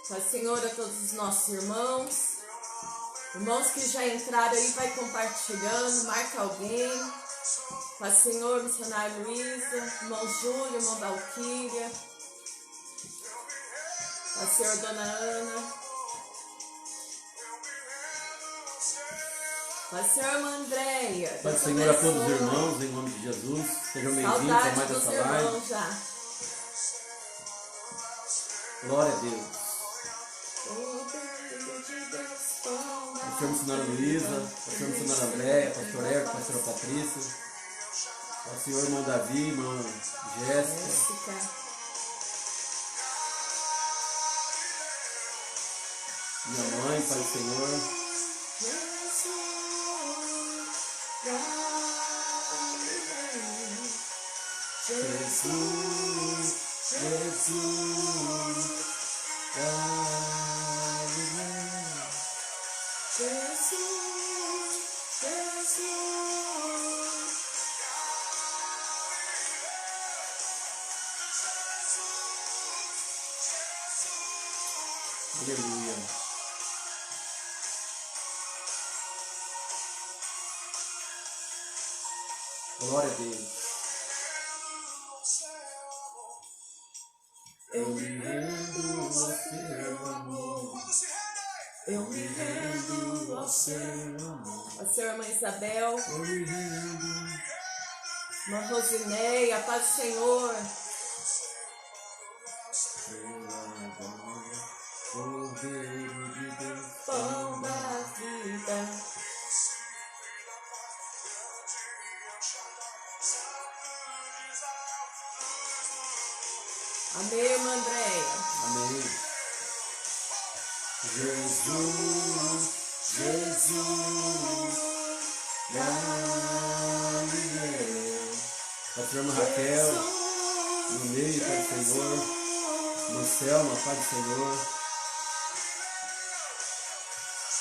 Pai Senhor, a todos os nossos irmãos que já entraram aí, vai compartilhando, marca alguém. Pai Senhor, missionária Luísa, irmão Júlio, irmão Valquíria, Pai Senhor, dona Ana, Pai Senhor, irmã Andréia. Pai Senhor, a todos os irmãos, em nome de Jesus, sejam bem-vindos a mais essa live. Já. Glória a Deus. Pastor missionária Luísa, pastor missionária Andréia, pastor Érico, pastora Patrícia, ao senhor irmão Davi, irmã Jéssica, minha mãe, Pai do Senhor. Jesus, Jesus, aleluia. Glória a Deus. Eu me rendo ao seu amor. Eu me rendo ao seu amor. A sua irmã Isabel. Eu me rendo. Irmã Rosineia, a paz do Senhor. Cordeiro de Deus, Pão da vida. Amém, irmã Andréia. Amém. Jesus, Jesus, Galileu. Pastor irmã Raquel, no meio, Pai do Senhor. No céu, na paz do Senhor.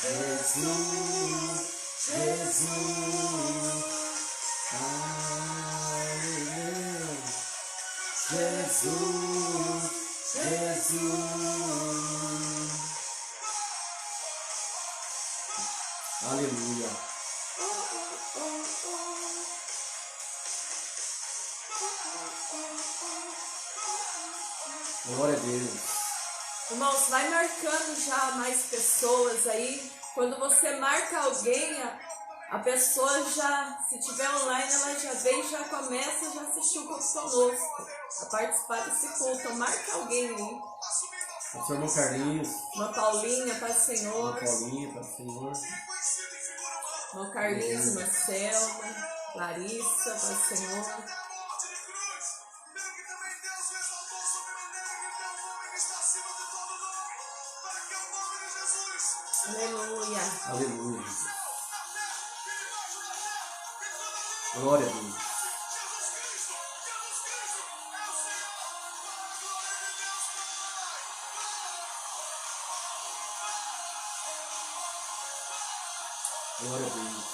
Jesus, Jesus, Galileu. Jesus, Jesus. Aleluia. Glória a Deus. Irmãos, vai marcando já mais pessoas aí. Quando você marca alguém, a pessoa já, se tiver online, ela já vem, já começa, já assistiu o culto conosco, a participar desse culto. Então, marca alguém aí. O seu irmão Carlinhos. Irmã Paulinha, Pai do Senhor. Irmã Paulinha, Pai do Senhor. Irmão Carlinhos, irmã Selma, Larissa, Pai do Senhor. Aleluia. Aleluia. Glória a Deus. Glória a Deus.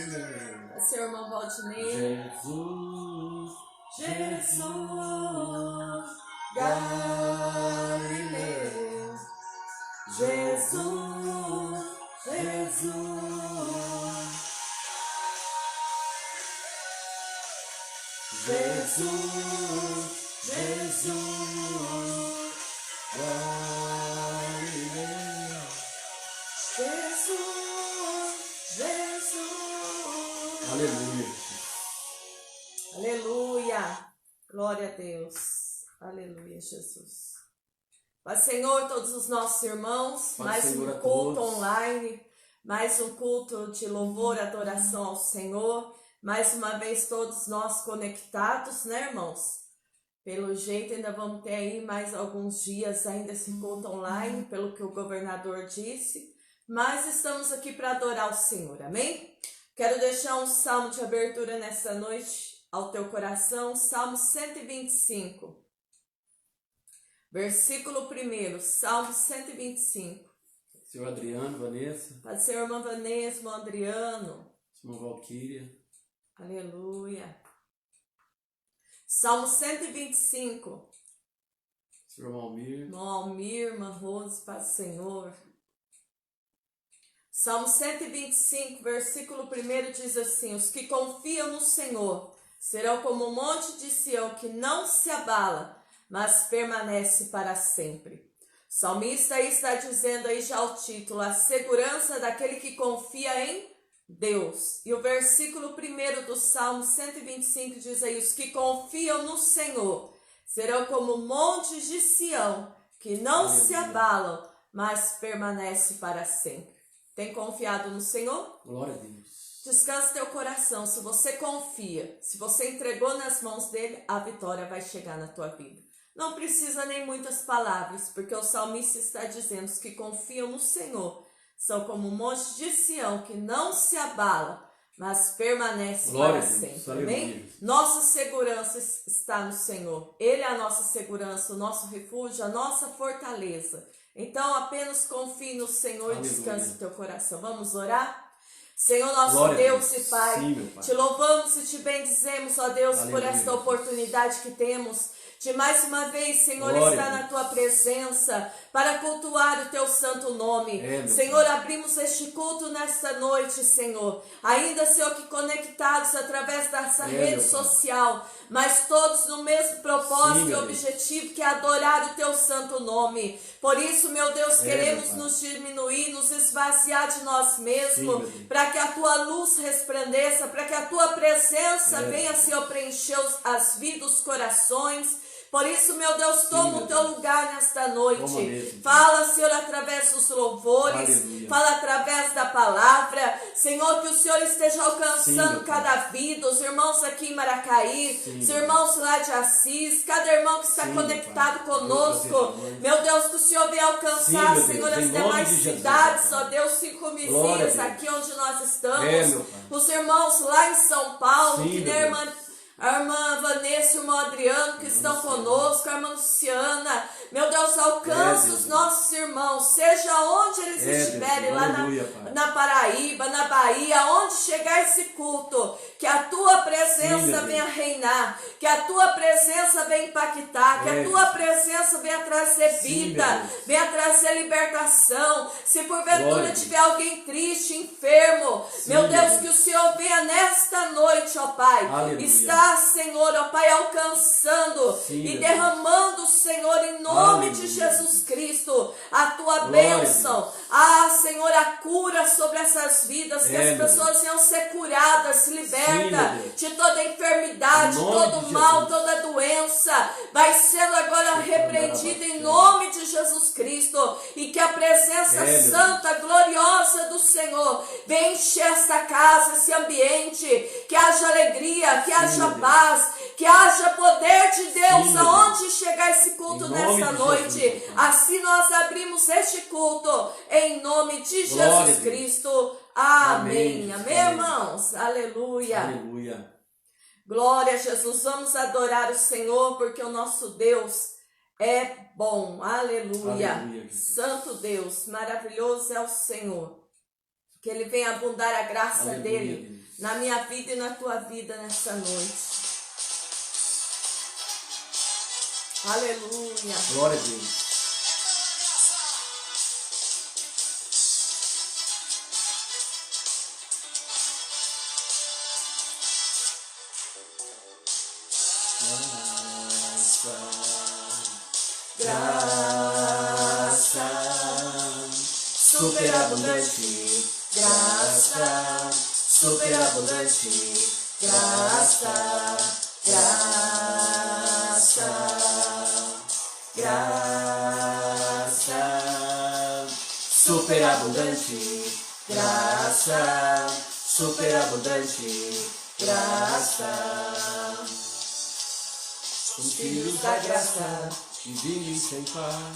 Galileu. A seu irmão Valdinei. Jesus, Jesus, Galileu. Jesus, Jesus, Jesus, Jesus, Galileu. Jesus, Jesus. Aleluia. Aleluia. Glória a Deus. Aleluia, Jesus. Pai Senhor, todos os nossos irmãos, Pai mais Senhor, um culto todos. online, mais um culto de louvor e adoração ao Senhor. Mais uma vez todos nós conectados, né, irmãos? Pelo jeito ainda vamos ter aí mais alguns dias ainda esse culto online, pelo que o governador disse. mas estamos aqui para adorar o Senhor, amém? Quero deixar um salmo de abertura nessa noite ao teu coração, Salmo 125, versículo 1, Salmo 125. Senhor Adriano, Vanessa. Pode ser irmã Vanessa, irmão Adriano. Irmã Valquíria. Aleluia. Salmo 125. Senhor Almir. Irmão Almir, irmã Rose, Paz do Senhor. Salmo 125, versículo 1 diz assim: os que confiam no Senhor serão como o monte de Sião que não se abala, mas permanece para sempre. O salmista aí está dizendo aí já o título, a segurança daquele que confia em Deus. E o versículo 1 do Salmo 125 diz aí: os que confiam no Senhor serão como montes de Sião que não se abalam, mas permanece para sempre. Tem confiado no Senhor? Glória a Deus. Descansa teu coração. Se você confia, se você entregou nas mãos dele, a vitória vai chegar na tua vida. Não precisa nem muitas palavras, porque o salmista está dizendo: os que confiam no Senhor são como um monte de Sião que não se abala, mas permanece para sempre. Amém? Nossa segurança está no Senhor. Ele é a nossa segurança, o nosso refúgio, a nossa fortaleza. Então apenas confie no Senhor e descanse o teu coração. Vamos orar? Senhor nosso Glória Deus e Pai, Sim, te louvamos e te bendizemos, ó Deus, por esta oportunidade que temos de mais uma vez, Senhor, estar na tua presença para cultuar o teu santo nome. Senhor, abrimos este culto nesta noite, Senhor. Ainda, Senhor, que conectados através dessa rede social, mas todos no mesmo propósito e objetivo, que é adorar o teu santo nome. Por isso, meu Deus, queremos nos diminuir, nos esvaziar de nós mesmos, para que a tua luz resplandeça, para que a tua presença venha, Senhor, preencher as vidas, os corações. Por isso, meu Deus, toma o teu lugar nesta noite. Fala, Senhor, através dos louvores. Fala através da palavra. Senhor, que o Senhor esteja alcançando cada vida. Os irmãos aqui em Maracaí, os irmãos lá de Assis, cada irmão que está conectado conosco. Meu Deus, que o Senhor venha alcançar, Senhor, as demais cidades. Ó Deus, 5 vizinhos aqui onde nós estamos. Os irmãos lá em São Paulo, que nem a irmã Vanessa e o irmão Adriano que estão conosco, a irmã Luciana. Meu Deus, alcança os nossos irmãos, seja onde eles estiverem, lá na Paraíba, na Bahia, onde chegar esse culto, que a tua presença venha reinar, que a tua presença venha impactar, que a tua presença venha trazer vida, venha trazer libertação. Se porventura tiver alguém triste, enfermo, meu Deus, que o Senhor venha nesta noite, ó Pai, está, Senhor, ó Pai, alcançando e derramando, Senhor, em nome de Jesus Cristo, a tua bênção. Senhor, a cura sobre essas vidas, que as pessoas venham ser curadas, libertas de toda enfermidade, todo mal, toda doença, vai sendo agora repreendida em nome de Jesus Cristo, e que a presença santa, gloriosa do Senhor venha encher esta casa, esse ambiente, que haja alegria, que haja paz, que haja poder de Deus aonde chegar esse culto nessa noite. Assim nós abrimos este culto em nome de Jesus Cristo. Amém. Amém, irmãos? Aleluia. Aleluia. Glória a Jesus. Vamos adorar o Senhor, porque o nosso Deus é bom. Aleluia. Santo Deus, maravilhoso é o Senhor. Que Ele venha abundar a graça dEle na minha vida e na tua vida nessa noite. Aleluia. Glória a Deus. Graça superabundante, graça superabundante, graça, graça, graça superabundante, graça superabundante, graça. Os filhos da graça, divina e sem par,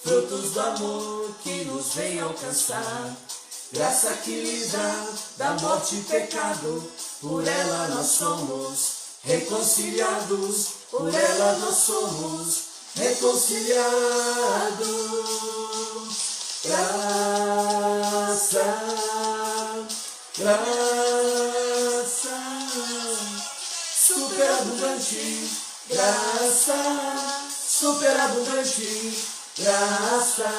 frutos do amor que nos vem alcançar. Graça que livra da morte e pecado, por ela nós somos reconciliados, por ela nós somos reconciliados. Graça, graça, superabundante, graça, superabundante, graça,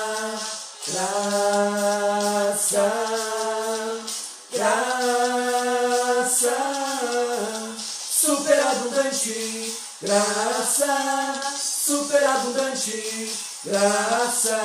graça, graça, superabundante, graça, superabundante, graça.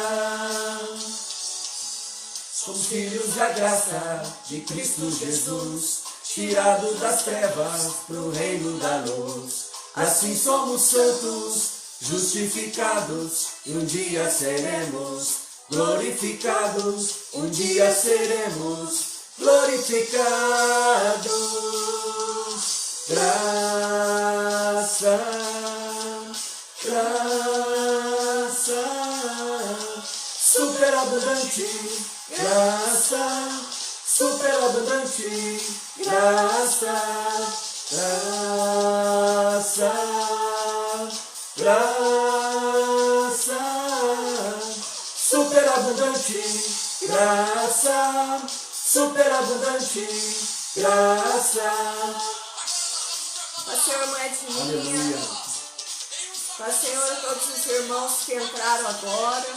Somos filhos da graça de Cristo Jesus, tirados das trevas pro reino da luz. Assim somos santos, justificados, e um dia seremos glorificados, um dia seremos glorificados. Graça, graça, superabundante, graça, superabundante, graça, graça, graça, superabundante, graça, superabundante, graça. Pai Senhor, irmã Edminha. Aleluia. Pai Senhor, todos os irmãos que entraram agora.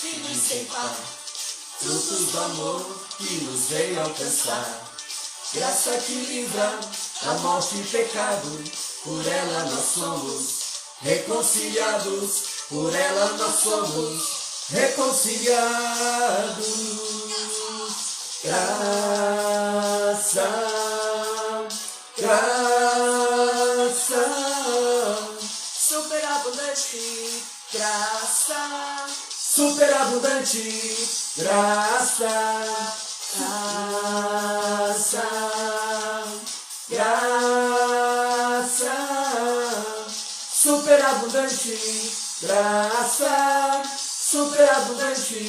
Filhos sem pai. Frutos do amor que nos veio alcançar. Graça que livra da morte e pecado, por ela nós somos reconciliados, por ela nós somos reconciliados. Graça, graça, Superabundante. Graça. superabundante, graça, graça, graça, superabundante, graça, superabundante,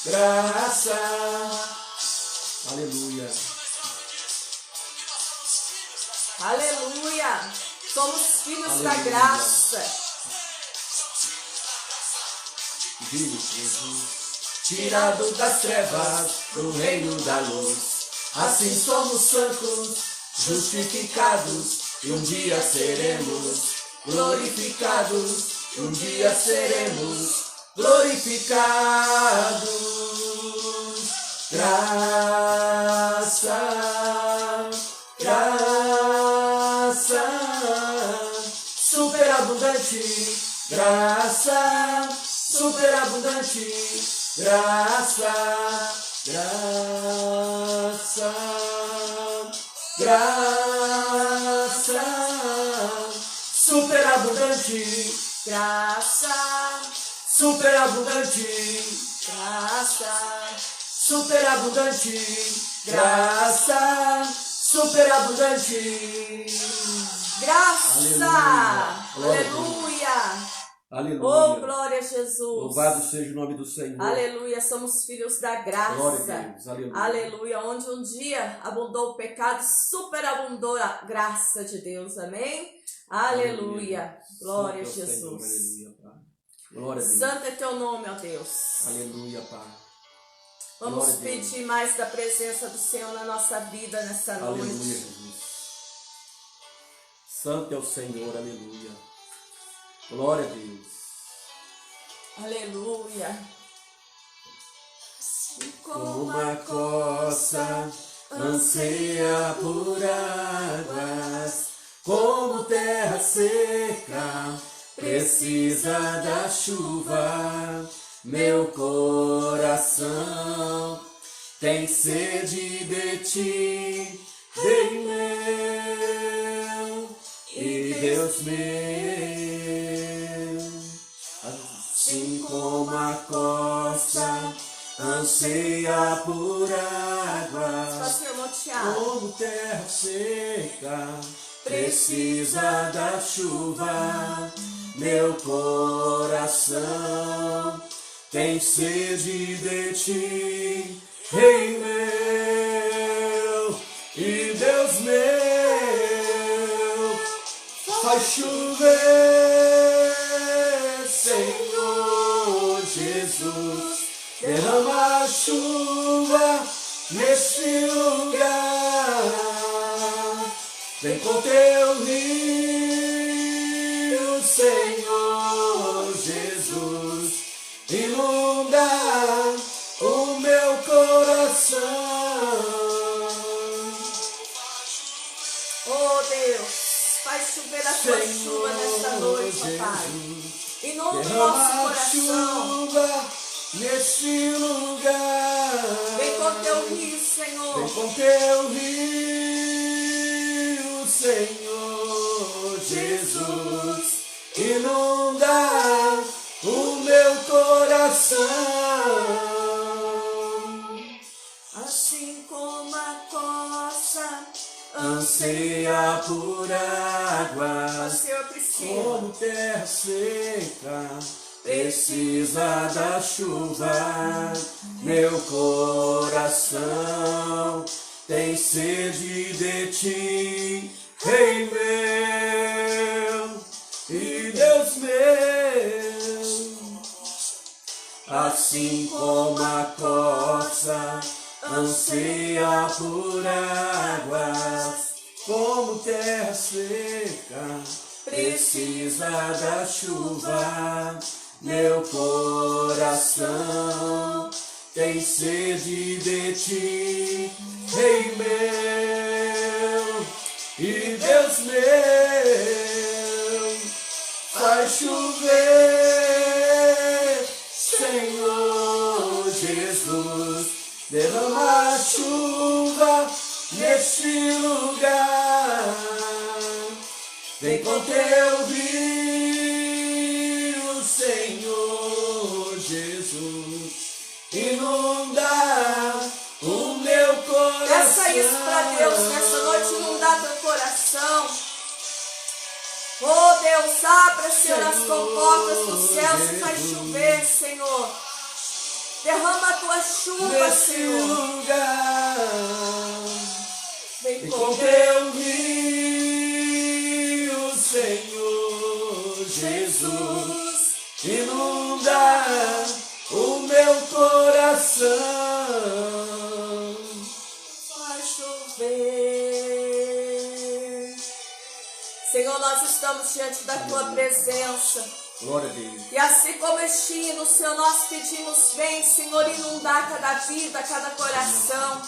graça. Aleluia. Aleluia. Somos filhos da Aleluia. graça. Jesus, tirado das trevas pro reino da luz. Assim somos santos, justificados, e um dia seremos glorificados, e um dia seremos glorificados. Graça, graça, superabundante, graça, superabundante, graça, graça, graça, superabundante, Graça. superabundante, Graça. superabundante, graça, superabundante. Graça. Aleluia. Aleluia. Aleluia. Oh, glória a Jesus. Louvado seja o nome do Senhor. Aleluia. Somos filhos da graça. Glória a Deus. Aleluia. Aleluia. Onde um dia abundou o pecado, superabundou a graça de Deus. Amém? Aleluia. Glória a Santo é o Jesus. Senhor. Aleluia, Pai. Glória a Deus. Santo é teu nome, ó Deus. Aleluia, Pai. Vamos Glória a Deus. pedir mais da presença do Senhor na nossa vida nessa Aleluia, noite. Jesus. Santo é o Senhor. Aleluia. Glória a Deus. Aleluia. Como a costa anseia por águas, como terra seca precisa da chuva, meu coração tem sede de ti, Rei meu e Deus meu. Assim como a costa anseia por águas, Pastor irmão Tiago. como terra seca precisa da chuva, meu coração tem sede de ti, Rei meu e Deus meu. Faz chover, Senhor Jesus, derrama a chuva neste lugar. Vem com teu rio, Senhor Jesus, inunda o meu coração. Oh Deus, faz chover a tua chuva nesta noite, ó Pai. Inunda o nosso coração. Chuva neste lugar. Vem com teu rio, Senhor. Vem com teu rio, Senhor Jesus, inunda o meu coração. Assim como a costa Anseia por águas, Senhor, precisa. como terra seca, precisa da chuva. Meu coração tem sede de ti, Rei meu e Deus meu. Assim como a costa anseia por águas, como terra seca, precisa da chuva. Meu coração tem sede de ti, Rei meu e Deus meu. Faz chover, Senhor Jesus, derrama a chuva neste lugar. Vem com teu rio, Senhor Jesus, inunda o meu coração. Peça isso para Deus nessa noite, inundar teu coração. Oh Deus, abra, Senhor, as comportas dos céus e faz chover, Senhor. Derrama a tua chuva, nesse Senhor. lugar. Vem E com com teu teu rio, Senhor Jesus, inunda o meu coração. faz chover. Senhor, nós estamos diante da tua presença. Glória a Deus. E assim como este hino, Senhor, nós pedimos, vem, Senhor, inundar cada vida, cada coração.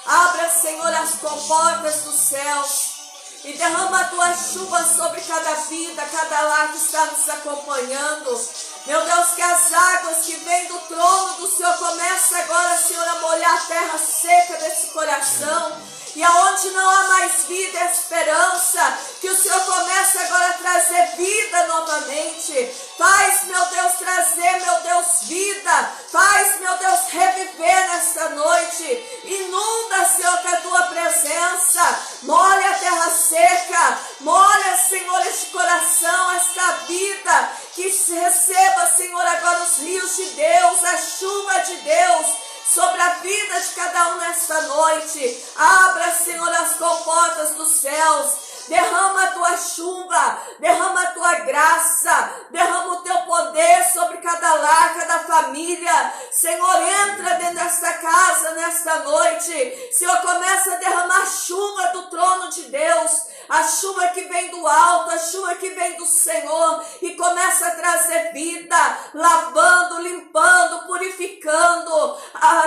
Abra, Senhor, as comportas dos céus e derrama a tua chuva sobre cada vida, cada lar que está nos acompanhando. Meu Deus, que as águas que vêm do trono do Senhor comecem agora, Senhor, a molhar a terra seca desse coração. E aonde não há mais vida e esperança, que o Senhor comece agora a trazer vida novamente. Faz, meu Deus, trazer, meu Deus, vida. Faz, meu Deus, reviver nesta noite. Inunda, Senhor, com a tua presença. Molha a terra seca. Molha, Senhor, este coração, esta vida. Que se receba, Senhor, agora os rios de Deus, a chuva de Deus sobre a vida de cada um nesta noite. Abra, Senhor, as comportas dos céus. Derrama a tua chuva, derrama a tua graça, derrama o teu poder sobre cada lar, cada família. Senhor, entra dentro desta casa nesta noite. Senhor, começa a derramar chuva do trono de Deus, a chuva que vem do alto, a chuva que vem do Senhor, e começa a trazer vida, lavando, limpando, purificando.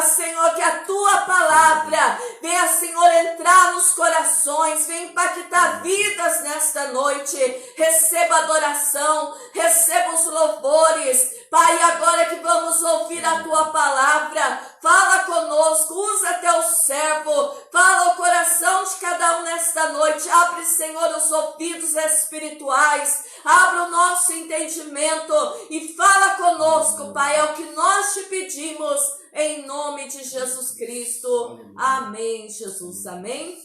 Senhor, que a tua palavra venha, Senhor, entrar nos corações, venha impactar vidas nesta noite. Receba a adoração, receba os louvores. Pai, agora que vamos ouvir a tua palavra, fala conosco, usa teu servo, fala o coração de cada um nesta noite. Abre, Senhor, os ouvidos espirituais, abra o nosso entendimento e fala conosco, Pai, é o que nós te pedimos, em nome de Jesus Cristo. Amém, Jesus, amém.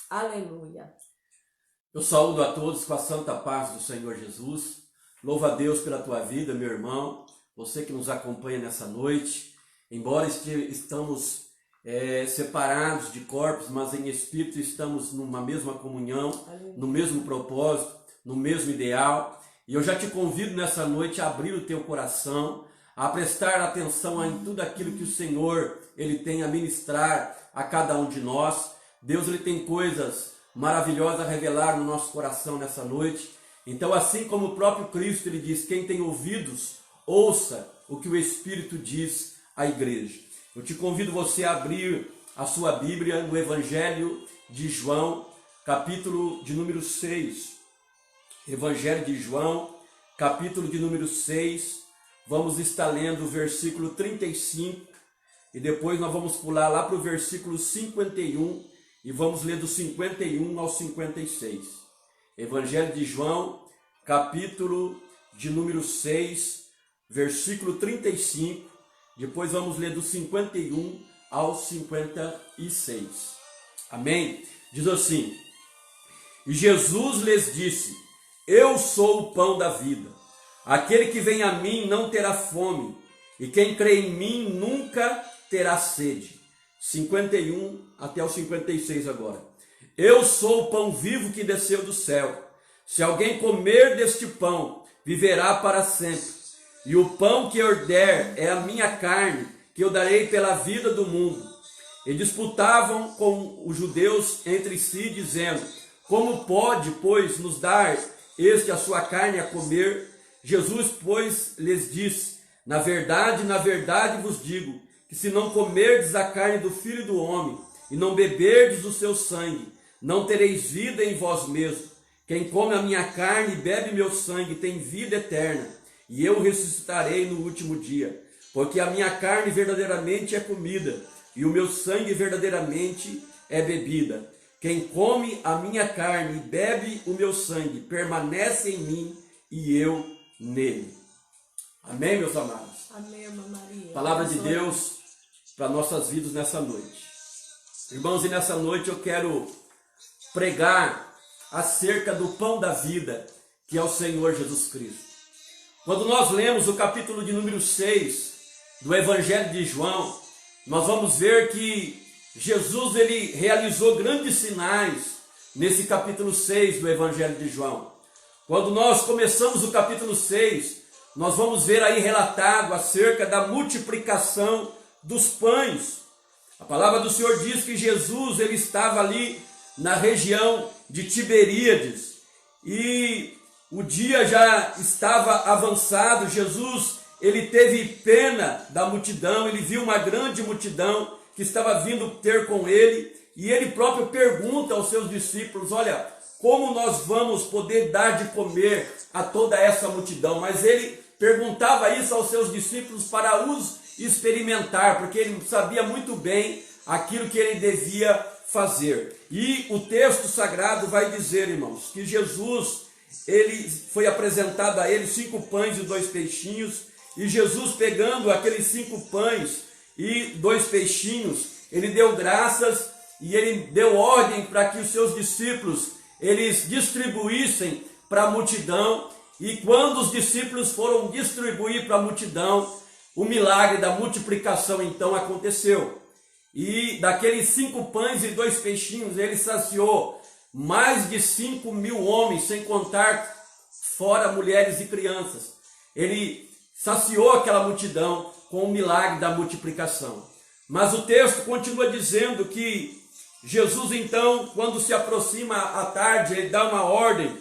Aleluia. Eu saúdo a todos com a santa paz do Senhor Jesus. Louva a Deus pela tua vida, meu irmão, você que nos acompanha nessa noite. Embora estamos separados de corpos, mas em espírito estamos numa mesma comunhão, no mesmo propósito, no mesmo ideal. E eu já te convido nessa noite a abrir o teu coração, a prestar atenção em tudo aquilo que o Senhor ele tem a ministrar a cada um de nós. Deus ele tem coisas maravilhosas a revelar no nosso coração nessa noite. Então, assim como o próprio Cristo ele diz, quem tem ouvidos, ouça o que o Espírito diz à igreja. Eu te convido você a abrir a sua Bíblia no Evangelho de João, capítulo de número 6. Evangelho de João, capítulo de número 6. Vamos estar lendo o versículo 35 e depois nós vamos pular lá para o versículo 51 e vamos ler do 51 ao 56. Evangelho de João, capítulo de número 6, versículo 35. Depois vamos ler do 51 ao 56. Amém? Diz assim: E Jesus lhes disse: Eu sou o pão da vida. Aquele que vem a mim não terá fome, e quem crê em mim nunca terá sede. 51 até o 56 agora. Eu sou o pão vivo que desceu do céu. Se alguém comer deste pão, viverá para sempre. E o pão que eu der é a minha carne, que eu darei pela vida do mundo. E disputavam com os judeus entre si, dizendo: Como pode, pois, nos dar este a sua carne a comer? Jesus, pois, lhes disse: na verdade vos digo, que se não comerdes a carne do Filho do Homem, e não beberdes o seu sangue, não tereis vida em vós mesmos. Quem come a minha carne e bebe meu sangue tem vida eterna, e eu ressuscitarei no último dia. Porque a minha carne verdadeiramente é comida, e o meu sangue verdadeiramente é bebida. Quem come a minha carne e bebe o meu sangue permanece em mim, e eu nele. Amém, meus amados? Amém, irmã Maria. Palavra de Deus para nossas vidas nessa noite. Irmãos, e nessa noite eu quero pregar acerca do pão da vida, que é o Senhor Jesus Cristo. Quando nós lemos o capítulo de número 6 do Evangelho de João, nós vamos ver que Jesus ele realizou grandes sinais nesse capítulo 6 do Evangelho de João. Quando nós começamos o capítulo 6, nós vamos ver aí relatado acerca da multiplicação dos pães. A palavra do Senhor diz que Jesus ele estava ali na região de Tiberíades e o dia já estava avançado. Jesus ele teve pena da multidão, ele viu uma grande multidão que estava vindo ter com ele e ele próprio pergunta aos seus discípulos: olha, como nós vamos poder dar de comer a toda essa multidão? Mas ele perguntava isso aos seus discípulos para os experimentar, porque ele sabia muito bem aquilo que ele devia fazer. E o texto sagrado vai dizer, irmãos, que Jesus, ele foi apresentado a ele 5 pães e 2 peixinhos, e Jesus pegando aqueles 5 pães e 2 peixinhos, ele deu graças e ele deu ordem para que os seus discípulos eles distribuíssem para a multidão. E quando os discípulos foram distribuir para a multidão, o milagre da multiplicação então aconteceu. E daqueles 5 pães e 2 peixinhos, ele saciou mais de 5.000 homens, sem contar fora mulheres e crianças. Ele saciou aquela multidão com o milagre da multiplicação. Mas o texto continua dizendo que Jesus então, quando se aproxima à tarde, ele dá uma ordem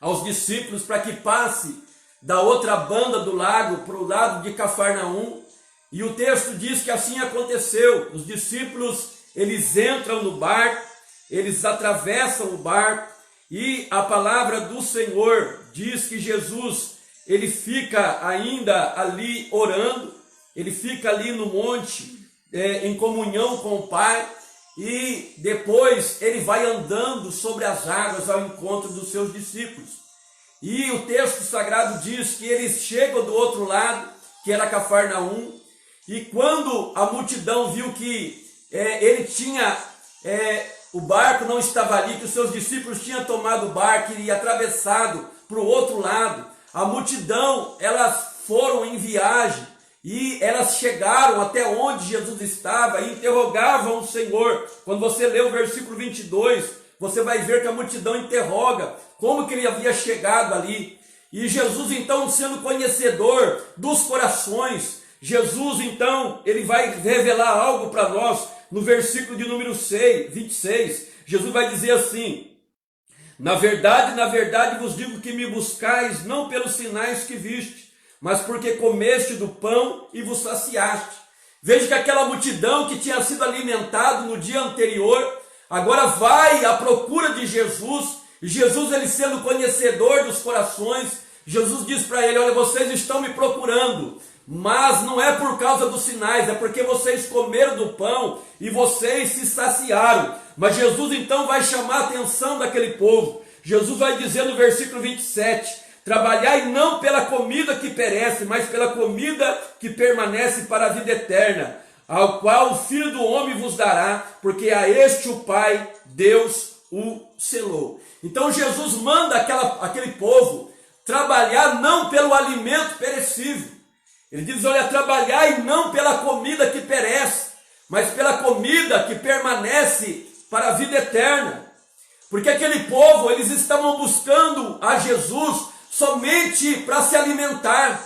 aos discípulos para que passe da outra banda do lago para o lado de Cafarnaum. E o texto diz que assim aconteceu. Os discípulos, eles entram no barco, eles atravessam o barco, e a palavra do Senhor diz que Jesus, ele fica ainda ali orando, ele fica ali no monte, em comunhão com o Pai, e depois ele vai andando sobre as águas ao encontro dos seus discípulos. E o texto sagrado diz que eles chegam do outro lado, que era Cafarnaum, e quando a multidão viu que ele tinha, o barco não estava ali, que os seus discípulos tinham tomado o barco e atravessado para o outro lado, a multidão, elas foram em viagem e elas chegaram até onde Jesus estava e interrogavam o Senhor. Quando você lê o versículo 22, você vai ver que a multidão interroga como que ele havia chegado ali. E Jesus então, sendo conhecedor dos corações, Jesus então, ele vai revelar algo para nós no versículo de número 26. Jesus vai dizer assim: na verdade vos digo que me buscais não pelos sinais que viste, mas porque comeste do pão e vos saciaste. Veja que aquela multidão que tinha sido alimentado no dia anterior, agora vai à procura de Jesus. E Jesus, ele sendo conhecedor dos corações, Jesus diz para ele: olha, vocês estão me procurando, mas não é por causa dos sinais, é porque vocês comeram do pão e vocês se saciaram. Mas Jesus então vai chamar a atenção daquele povo. Jesus vai dizer no versículo 27, trabalhai não pela comida que perece, mas pela comida que permanece para a vida eterna, ao qual o Filho do Homem vos dará, porque a este o Pai, Deus, o selou. Então Jesus manda aquele povo trabalhar não pelo alimento perecível. Ele diz: olha, trabalhai não pela comida que perece, mas pela comida que permanece para a vida eterna. Porque aquele povo, eles estavam buscando a Jesus somente para se alimentar.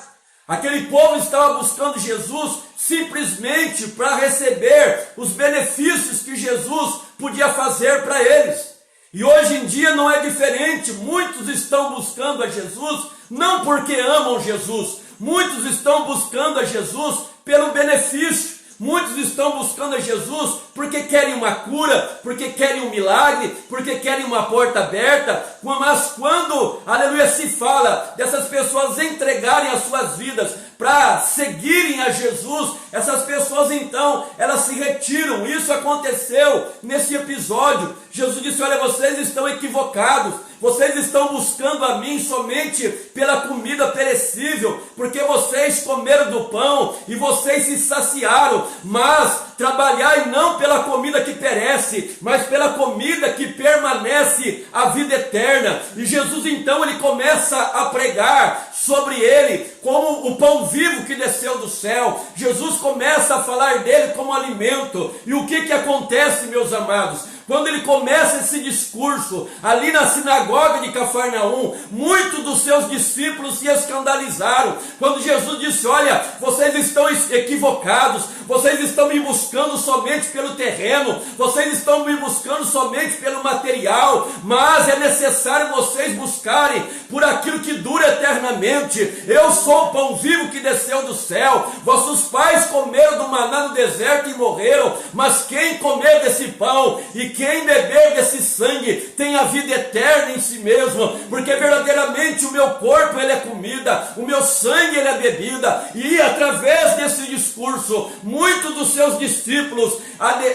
Aquele povo estava buscando Jesus simplesmente para receber os benefícios que Jesus podia fazer para eles. E hoje em dia não é diferente. Muitos estão buscando a Jesus não porque amam Jesus, muitos estão buscando a Jesus pelo benefício. Muitos estão buscando a Jesus porque querem uma cura, porque querem um milagre, porque querem uma porta aberta. Mas quando, aleluia, se fala dessas pessoas entregarem as suas vidas para seguirem a Jesus, essas pessoas então, elas se retiram. Isso aconteceu nesse episódio. Jesus disse: olha, vocês estão equivocados, vocês estão buscando a mim somente pela comida perecível, porque vocês comeram do pão e vocês se saciaram, mas trabalhai não pela comida que perece, mas pela comida que permanece a vida eterna. E Jesus então, ele começa a pregar sobre ele como o pão vivo que desceu do céu. Jesus começa a falar dele como alimento. E o que acontece, meus amados? Quando ele começa esse discurso ali na sinagoga de Cafarnaum, muitos dos seus discípulos se escandalizaram quando Jesus disse: olha, vocês estão equivocados, vocês estão me buscando somente pelo terreno, vocês estão me buscando somente pelo material, mas é necessário vocês buscarem por aquilo que dura eternamente. Eu sou o pão vivo que desceu do céu. Vossos pais comeram do maná no deserto e morreram, mas quem comer desse pão e quem beber desse sangue tem a vida eterna em si mesmo, porque verdadeiramente o meu corpo, ele é comida, o meu sangue, ele é bebida. E através desse discurso, muitos dos seus discípulos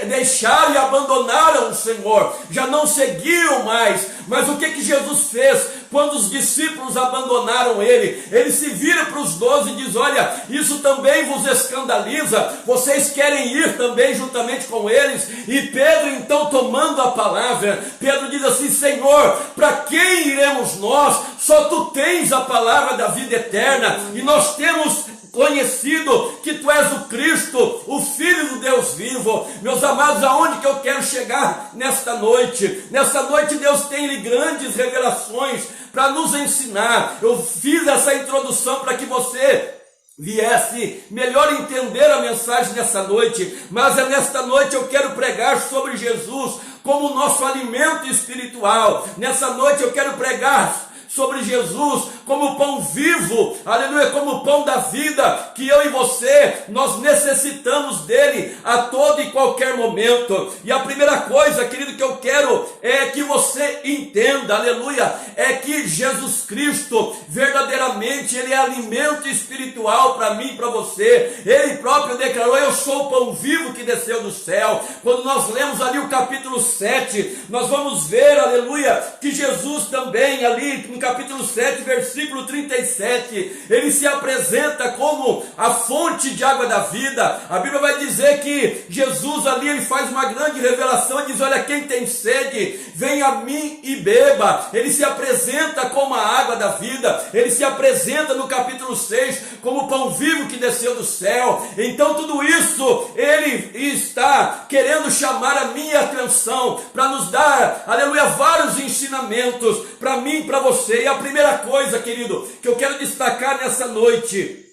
deixaram e abandonaram o Senhor, já não seguiram mais. Mas o que Jesus fez? Quando os discípulos abandonaram ele, ele se vira para os 12 e diz: olha, isso também vos escandaliza, vocês querem ir também juntamente com eles? E Pedro então, tomando a palavra, Pedro diz assim: Senhor, para quem iremos nós? Só tu tens a palavra da vida eterna, e nós temos conhecido que tu és o Cristo, o Filho do Deus vivo. Meus amados, aonde que eu quero chegar nesta noite? Nesta noite Deus tem grandes revelações para nos ensinar. Eu fiz essa introdução para que você viesse melhor entender a mensagem dessa noite, mas nesta noite eu quero pregar sobre Jesus como nosso alimento espiritual. Nessa noite eu quero pregar sobre Jesus como pão vivo, aleluia, como pão da vida, que eu e você, nós necessitamos dele a todo e qualquer momento. E a primeira coisa, querido, que eu quero é que você entenda, aleluia, é que Jesus Cristo, verdadeiramente, ele é alimento espiritual para mim e para você. Ele próprio declarou: eu sou o pão vivo que desceu do céu. Quando nós lemos ali o capítulo 7, nós vamos ver, aleluia, que Jesus também ali no capítulo 7, versículo 37, ele se apresenta como a fonte de água da vida. A Bíblia vai dizer que Jesus ali, ele faz uma grande revelação e diz: olha, quem tem sede, venha a mim e beba. Ele se apresenta como a água da vida, ele se apresenta no capítulo 6 como o pão vivo que desceu do céu. Então tudo isso, ele está querendo chamar a minha atenção, para nos dar, aleluia, vários ensinamentos, para mim e para você. E a primeira coisa, querido, que eu quero destacar nessa noite,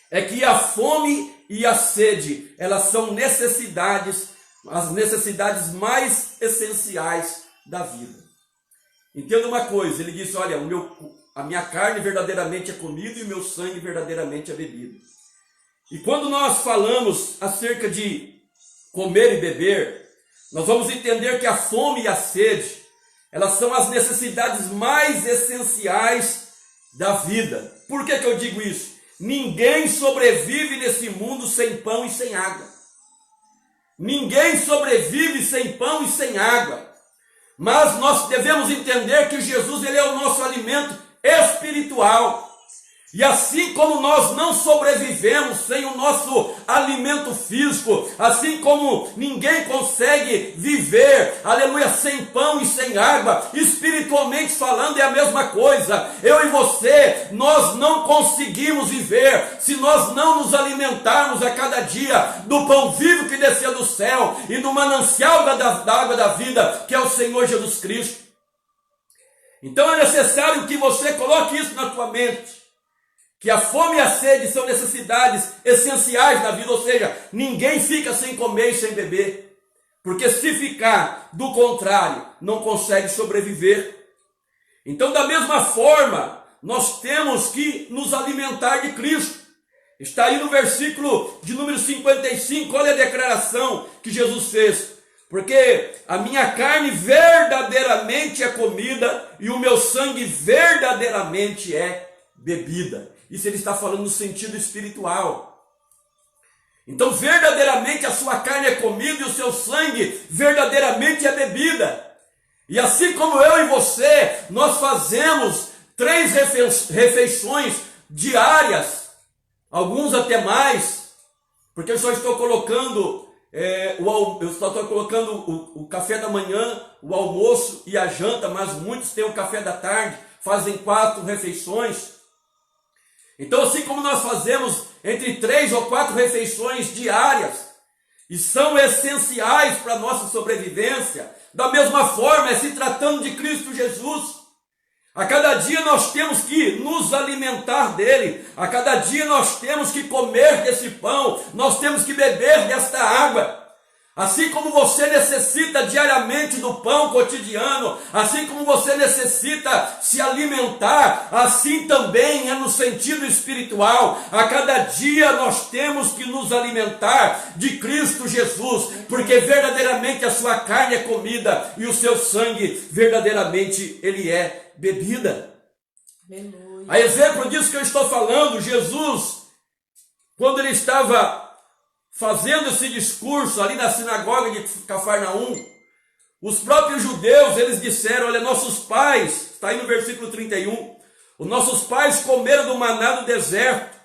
é que a fome e a sede, elas são necessidades, as necessidades mais essenciais da vida. Entenda uma coisa, ele disse: olha, a minha carne verdadeiramente é comida e o meu sangue verdadeiramente é bebido. E quando nós falamos acerca de comer e beber, nós vamos entender que a fome e a sede, elas são as necessidades mais essenciais da vida. Por que eu digo isso? Ninguém sobrevive nesse mundo sem pão e sem água. Ninguém sobrevive sem pão e sem água. Mas nós devemos entender que Jesus, ele é o nosso alimento espiritual. E assim como nós não sobrevivemos sem o nosso alimento físico, assim como ninguém consegue viver, aleluia, sem pão e sem água, espiritualmente falando é a mesma coisa. Eu e você, nós não conseguimos viver se nós não nos alimentarmos a cada dia do pão vivo que desceu do céu e do manancial da água da vida, que é o Senhor Jesus Cristo. Então é necessário que você coloque isso na tua mente, que a fome e a sede são necessidades essenciais da vida, ou seja, ninguém fica sem comer e sem beber, porque se ficar do contrário, não consegue sobreviver. Então, da mesma forma, nós temos que nos alimentar de Cristo. Está aí no versículo de número 55, olha a declaração que Jesus fez: porque a minha carne verdadeiramente é comida e o meu sangue verdadeiramente é bebida. Isso ele está falando no sentido espiritual. Então, verdadeiramente a sua carne é comida e o seu sangue verdadeiramente é bebida. E assim como eu e você, nós fazemos 3 refeições diárias, alguns até mais, porque eu só estou colocando o café da manhã, o almoço e a janta, mas muitos têm o café da tarde, fazem 4 refeições. Então, assim como nós fazemos entre 3 ou 4 refeições diárias, e são essenciais para a nossa sobrevivência, da mesma forma, se tratando de Cristo Jesus, a cada dia nós temos que nos alimentar dele, a cada dia nós temos que comer desse pão, nós temos que beber desta água. Assim como você necessita diariamente do pão cotidiano, assim como você necessita se alimentar, assim também é no sentido espiritual. A cada dia nós temos que nos alimentar de Cristo Jesus, porque verdadeiramente a sua carne é comida e o seu sangue verdadeiramente ele é bebida. Aleluia. A exemplo disso que eu estou falando, Jesus, quando ele estava fazendo esse discurso ali na sinagoga de Cafarnaum, os próprios judeus, eles disseram: olha, nossos pais, está aí no versículo 31, os nossos pais comeram do maná do deserto.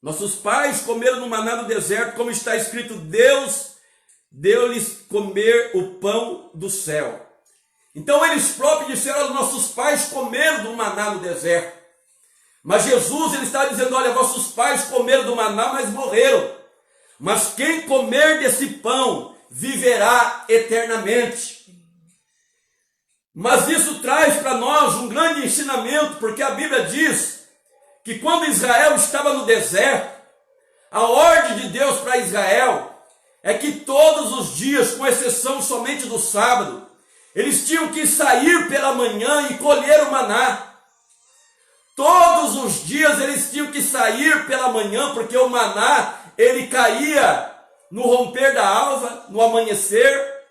Nossos pais comeram do maná do deserto, como está escrito: Deus deu-lhes comer o pão do céu. Então eles próprios disseram: olha, nossos pais comeram do maná do deserto. Mas Jesus, ele está dizendo: olha, vossos pais comeram do maná, mas morreram. Mas quem comer desse pão viverá eternamente. Mas isso traz para nós um grande ensinamento, porque a Bíblia diz que quando Israel estava no deserto, a ordem de Deus para Israel é que todos os dias, com exceção somente do sábado, eles tinham que sair pela manhã e colher o maná. Todos os dias eles tinham que sair pela manhã, porque o maná, ele caía no romper da alva, no amanhecer.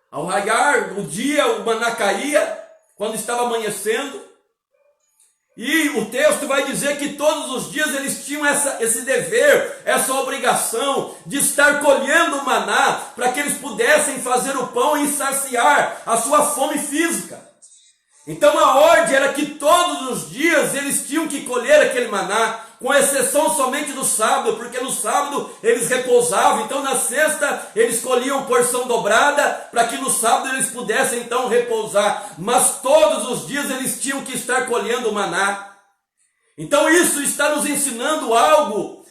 Ao raiar o dia, o maná caía, quando estava amanhecendo. E o texto vai dizer que todos os dias eles tinham esse dever, essa obrigação de estar colhendo o maná para que eles pudessem fazer o pão e saciar a sua fome física. Então a ordem era que todos os dias eles tinham que colher aquele maná, com exceção somente do sábado, porque no sábado eles repousavam. Então na sexta eles colhiam porção dobrada, para que no sábado eles pudessem então repousar. Mas todos os dias eles tinham que estar colhendo o maná. Então isso está nos ensinando algo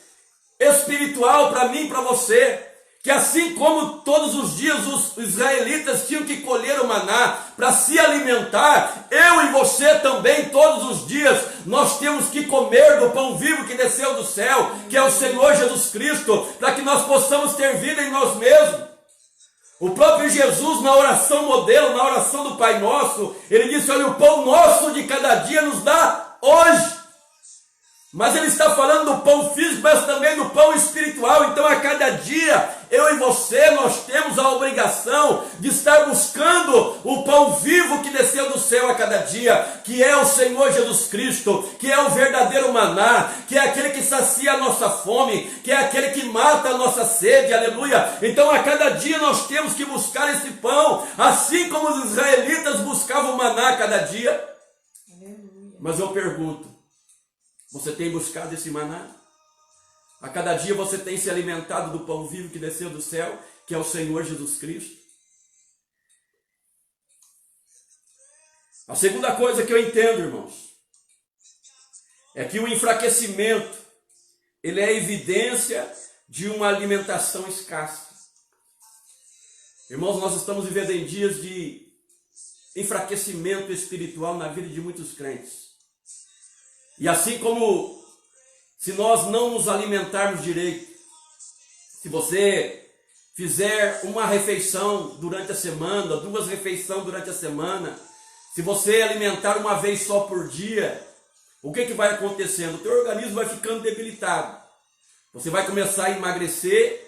espiritual para mim e para você. Que assim como todos os dias os israelitas tinham que colher o maná para se alimentar, eu e você também, todos os dias, nós temos que comer do pão vivo que desceu do céu, que é o Senhor Jesus Cristo, para que nós possamos ter vida em nós mesmos. O próprio Jesus, na oração modelo, na oração do Pai Nosso, ele disse: olha, o pão nosso de cada dia nos dá hoje. Mas ele está falando do pão físico, mas também do pão espiritual. Então a cada dia, eu e você, nós temos a obrigação de estar buscando o pão vivo que desceu do céu a cada dia, que é o Senhor Jesus Cristo, que é o verdadeiro maná, que é aquele que sacia a nossa fome, que é aquele que mata a nossa sede, aleluia. Então a cada dia nós temos que buscar esse pão, assim como os israelitas buscavam o maná a cada dia. Aleluia. Mas eu pergunto, você tem buscado esse maná? A cada dia você tem se alimentado do pão vivo que desceu do céu, que é o Senhor Jesus Cristo? A segunda coisa que eu entendo, irmãos, é que o enfraquecimento, ele é evidência de uma alimentação escassa. Irmãos, nós estamos vivendo em dias de enfraquecimento espiritual na vida de muitos crentes. E assim como se nós não nos alimentarmos direito, se você fizer uma refeição durante a semana, 2 refeições durante a semana, se você alimentar uma vez só por dia, o que vai acontecendo? O teu organismo vai ficando debilitado. Você vai começar a emagrecer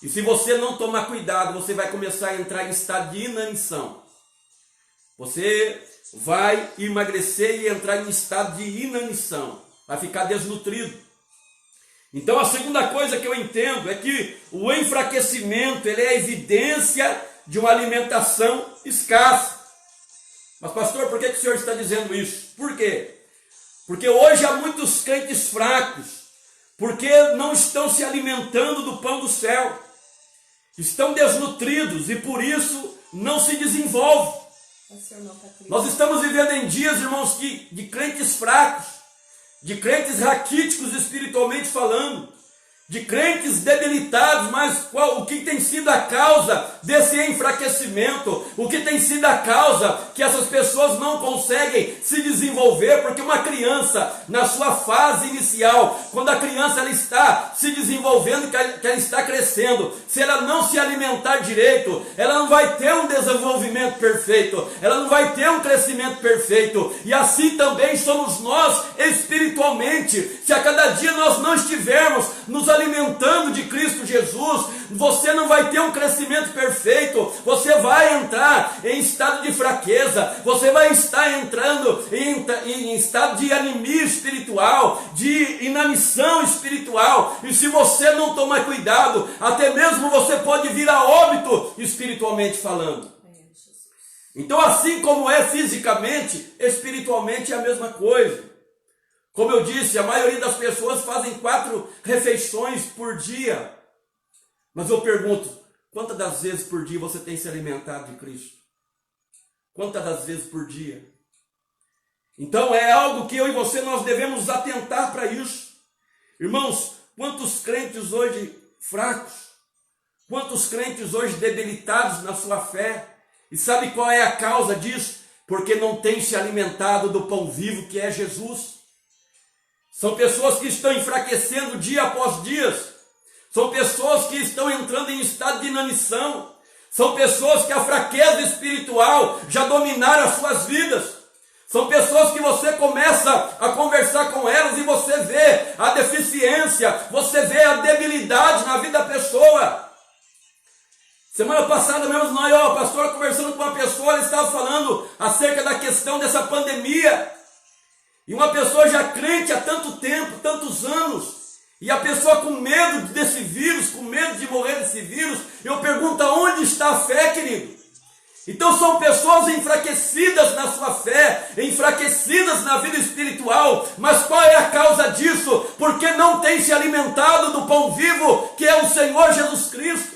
e se você não tomar cuidado, você vai começar a entrar em estado de inanição. Você vai emagrecer e entrar em estado de inanição, vai ficar desnutrido. Então a segunda coisa que eu entendo é que o enfraquecimento, ele é evidência de uma alimentação escassa. Mas pastor, por que o senhor está dizendo isso? Por quê? Porque hoje há muitos crentes fracos, porque não estão se alimentando do pão do céu, estão desnutridos e por isso não se desenvolvem. Nós estamos vivendo em dias, irmãos, de crentes fracos, de crentes raquíticos espiritualmente falando, de crentes debilitados, mas o que tem sido a causa desse enfraquecimento? O que tem sido a causa que essas pessoas não conseguem se desenvolver? Porque uma criança, na sua fase inicial, quando a criança ela está se desenvolvendo, que ela está crescendo, se ela não se alimentar direito, ela não vai ter um desenvolvimento perfeito, ela não vai ter um crescimento perfeito. E assim também somos nós espiritualmente. Se a cada dia nós não estivermos nos alimentando de Cristo Jesus, você não vai ter um crescimento perfeito, você vai entrar em estado de fraqueza, você vai estar entrando em estado de anemia espiritual, de inanição espiritual, e se você não tomar cuidado, até mesmo você pode vir a óbito espiritualmente falando. Então assim como é fisicamente, espiritualmente é a mesma coisa. Como eu disse, a maioria das pessoas fazem 4 refeições por dia. Mas eu pergunto, quantas das vezes por dia você tem se alimentado de Cristo? Quantas das vezes por dia? Então é algo que eu e você nós devemos atentar para isso. Irmãos, quantos crentes hoje fracos? Quantos crentes hoje debilitados na sua fé? E sabe qual é a causa disso? Porque não tem se alimentado do pão vivo que é Jesus. São pessoas que estão enfraquecendo dia após dia. São pessoas que estão entrando em estado de inanição. São pessoas que a fraqueza espiritual já dominaram as suas vidas. São pessoas que você começa a conversar com elas e você vê a deficiência, você vê a debilidade na vida da pessoa. Semana passada mesmo, a pastora conversando com uma pessoa, ela estava falando acerca da questão dessa pandemia. E uma pessoa já crente há tanto tempo, tantos anos, e a pessoa com medo desse vírus, com medo de morrer desse vírus, eu pergunto, aonde está a fé, querido? Então são pessoas enfraquecidas na sua fé, enfraquecidas na vida espiritual, mas qual é a causa disso? Porque não tem se alimentado do pão vivo, que é o Senhor Jesus Cristo.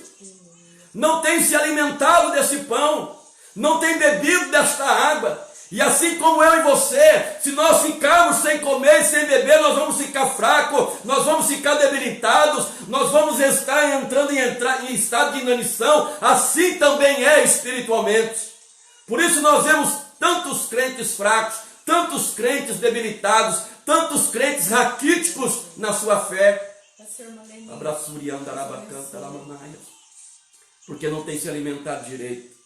Não tem se alimentado desse pão, não tem bebido desta água. E assim como eu e você, se nós ficarmos sem comer e sem beber, nós vamos ficar fracos, nós vamos ficar debilitados, nós vamos estar entrando em estado de inanição, assim também é espiritualmente. Por isso nós vemos tantos crentes fracos, tantos crentes debilitados, tantos crentes raquíticos na sua fé. Porque não tem se alimentado direito.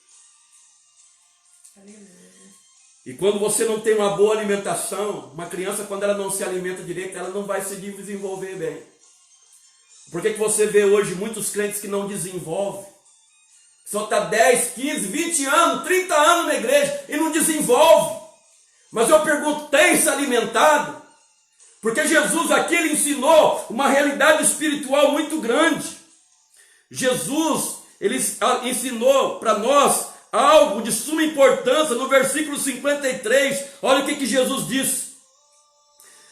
E quando você não tem uma boa alimentação, uma criança, quando ela não se alimenta direito, ela não vai se desenvolver bem. Por que você vê hoje muitos crentes que não desenvolvem? Só está 10, 15, 20 anos, 30 anos na igreja e não desenvolve. Mas eu pergunto, tem se alimentado? Porque Jesus aqui ele ensinou uma realidade espiritual muito grande. Jesus ele ensinou para nós algo de suma importância no versículo 53. Olha o que Jesus disse: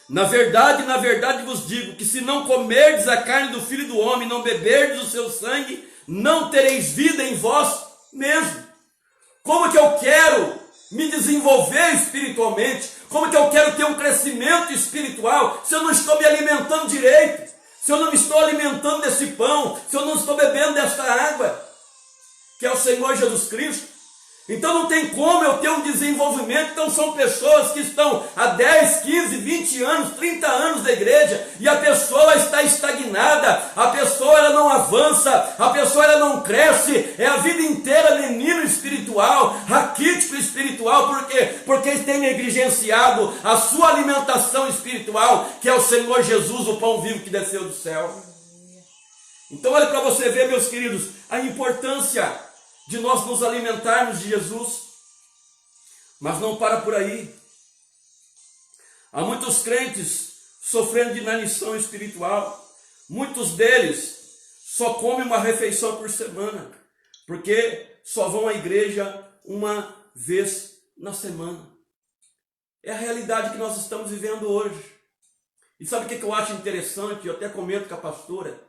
na verdade vos digo que se não comerdes a carne do Filho do Homem, não beberdes o seu sangue, não tereis vida em vós mesmo. Como que eu quero me desenvolver espiritualmente? Como que eu quero ter um crescimento espiritual se eu não estou me alimentando direito? Se eu não me estou alimentando desse pão, se eu não estou bebendo desta água, que é o Senhor Jesus Cristo? Então não tem como eu ter um desenvolvimento. Então são pessoas que estão há 10, 15, 20 anos, 30 anos da igreja, e a pessoa está estagnada, a pessoa ela não avança, a pessoa ela não cresce, é a vida inteira menino espiritual, raquítico espiritual. Por quê? Porque tem negligenciado a sua alimentação espiritual, que é o Senhor Jesus, o pão vivo que desceu do céu. Então olha para você ver, meus queridos, a importância de nós nos alimentarmos de Jesus. Mas não para por aí. Há muitos crentes sofrendo de inanição espiritual. Muitos deles só comem uma refeição por semana, porque só vão à igreja uma vez na semana. É a realidade que nós estamos vivendo hoje. E sabe o que eu acho interessante? Eu até comento com a pastora.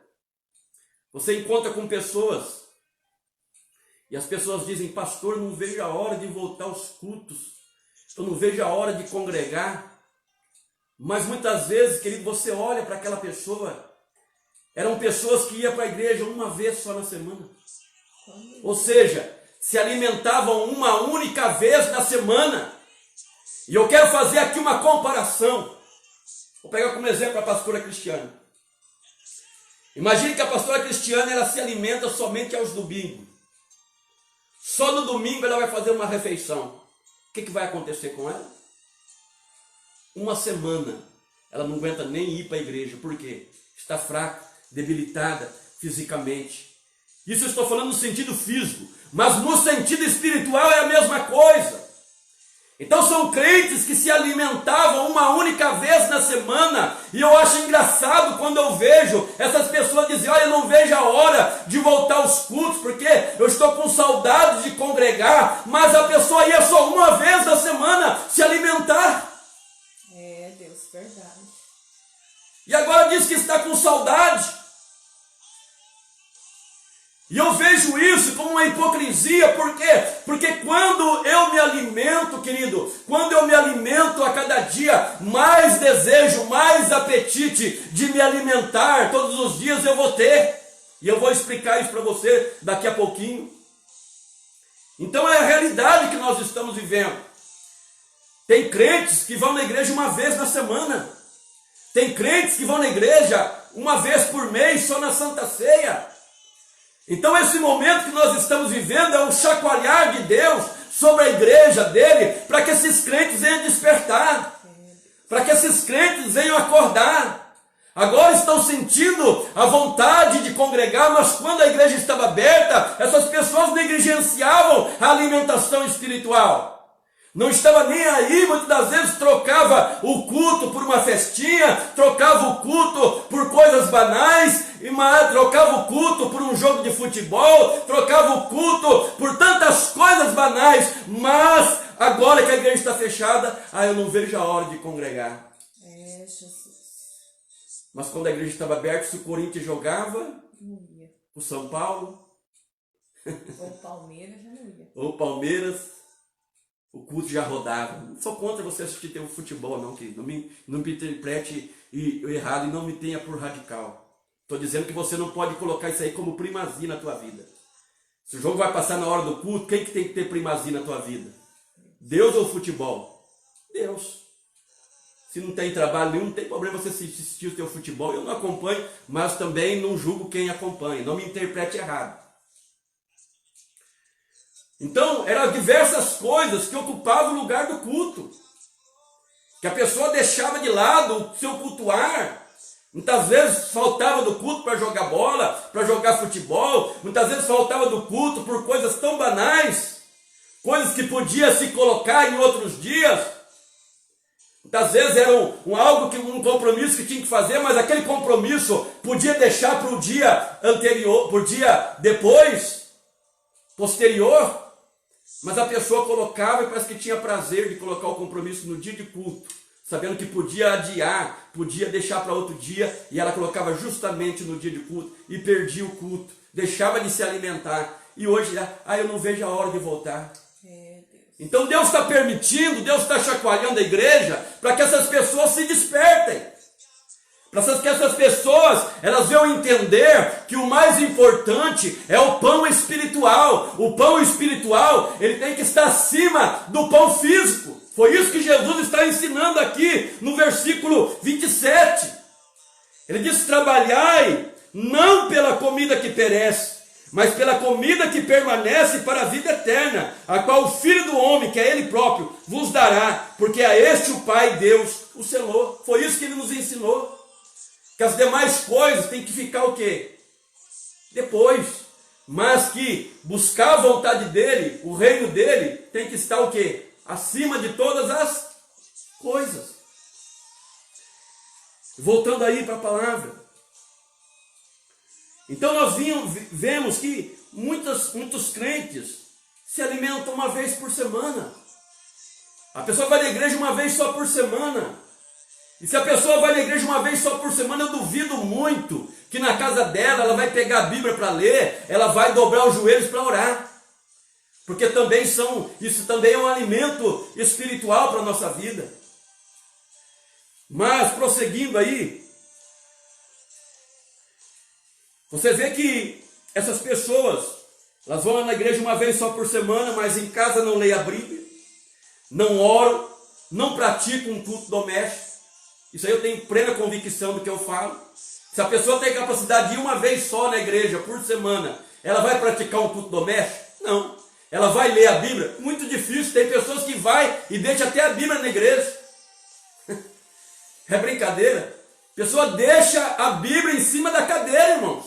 Você encontra com pessoas e as pessoas dizem: pastor, não vejo a hora de voltar aos cultos, eu não vejo a hora de congregar. Mas muitas vezes, querido, você olha para aquela pessoa, eram pessoas que iam para a igreja uma vez só na semana. Ou seja, se alimentavam uma única vez na semana. E eu quero fazer aqui uma comparação. Vou pegar como exemplo a pastora Cristiane. Imagine que a pastora Cristiane ela se alimenta somente aos domingos. Só no domingo ela vai fazer uma refeição. O que vai acontecer com ela? Uma semana ela não aguenta nem ir para a igreja. Por quê? Está fraca, debilitada fisicamente. Isso eu estou falando no sentido físico, mas no sentido espiritual é a mesma coisa. Então são crentes que se alimentavam uma única vez na semana, e eu acho engraçado quando eu vejo essas pessoas dizerem: olha, eu não vejo a hora de voltar aos cultos, porque eu estou com saudade de congregar, mas a pessoa ia só uma vez na semana se alimentar. É, Deus, verdade. E agora diz que está com saudade. E eu vejo isso como uma hipocrisia. Por quê? Porque quando eu me alimento, querido, quando eu me alimento a cada dia, mais desejo, mais apetite de me alimentar todos os dias eu vou ter. E eu vou explicar isso para você daqui a pouquinho. Então é a realidade que nós estamos vivendo. Tem crentes que vão na igreja uma vez na semana. Tem crentes que vão na igreja uma vez por mês, só na Santa Ceia. Então esse momento que nós estamos vivendo é um chacoalhar de Deus sobre a igreja dele, para que esses crentes venham despertar, para que esses crentes venham acordar. Agora estão sentindo a vontade de congregar, mas quando a igreja estava aberta, essas pessoas negligenciavam a alimentação espiritual. Não estava nem aí, muitas das vezes trocava o culto por uma festinha, trocava o culto por coisas banais, trocava o culto por um jogo de futebol, trocava o culto por tantas coisas banais, mas agora que a igreja está fechada, eu não vejo a hora de congregar. Jesus. Mas quando a igreja estava aberta, se o Corinthians jogava, Não ia. o São Paulo, Ou Palmeiras, já não ia. ou Palmeiras, o culto já rodava. Não sou contra você assistir teu futebol, não, querido. Não me interprete errado e não me tenha por radical. Estou dizendo que você não pode colocar isso aí como primazia na tua vida. Se o jogo vai passar na hora do culto, quem que tem que ter primazia na tua vida? Deus ou o futebol? Deus. Se não tem trabalho nenhum, não tem problema você assistir o teu futebol. Eu não acompanho, mas também não julgo quem acompanha. Não me interprete errado. Então, eram diversas coisas que ocupavam o lugar do culto. Que a pessoa deixava de lado o seu cultuar. Muitas vezes faltava do culto para jogar bola, para jogar futebol. Muitas vezes faltava do culto por coisas tão banais. Coisas que podia se colocar em outros dias. Muitas vezes era um compromisso que tinha que fazer, mas aquele compromisso podia deixar para o dia anterior, para o dia depois, posterior. Mas a pessoa colocava e parece que tinha prazer de colocar o compromisso no dia de culto, sabendo que podia adiar, podia deixar para outro dia, e ela colocava justamente no dia de culto e perdia o culto, deixava de se alimentar. E hoje, eu não vejo a hora de voltar. Então Deus está permitindo, Deus está chacoalhando a igreja para que essas pessoas se despertem. Para que essas pessoas, elas venham entender que o mais importante é o pão espiritual. O pão espiritual, ele tem que estar acima do pão físico. Foi isso que Jesus está ensinando aqui no versículo 27. Ele diz: trabalhai não pela comida que perece, mas pela comida que permanece para a vida eterna, a qual o Filho do Homem, que é Ele próprio, vos dará, porque a este o Pai Deus o selou. Foi isso que Ele nos ensinou. Que as demais coisas têm que ficar o quê? Depois. Mas que buscar a vontade dEle, o reino dEle, tem que estar o quê? Acima de todas as coisas. Voltando aí para a palavra. Então nós vemos que muitos crentes se alimentam uma vez por semana. A pessoa vai na igreja uma vez só por semana. E se a pessoa vai na igreja uma vez só por semana, eu duvido muito que na casa dela ela vai pegar a Bíblia para ler, ela vai dobrar os joelhos para orar. Porque isso também é um alimento espiritual para a nossa vida. Mas prosseguindo aí, você vê que essas pessoas, elas vão lá na igreja uma vez só por semana, mas em casa não leem a Bíblia, não oram, não praticam um culto doméstico. Isso aí eu tenho plena convicção do que eu falo. Se a pessoa tem capacidade de ir uma vez só na igreja por semana, ela vai praticar um culto doméstico? Não. Ela vai ler a Bíblia? Muito difícil. Tem pessoas que vai e deixa até a Bíblia na igreja. É brincadeira. A pessoa deixa a Bíblia em cima da cadeira, irmãos.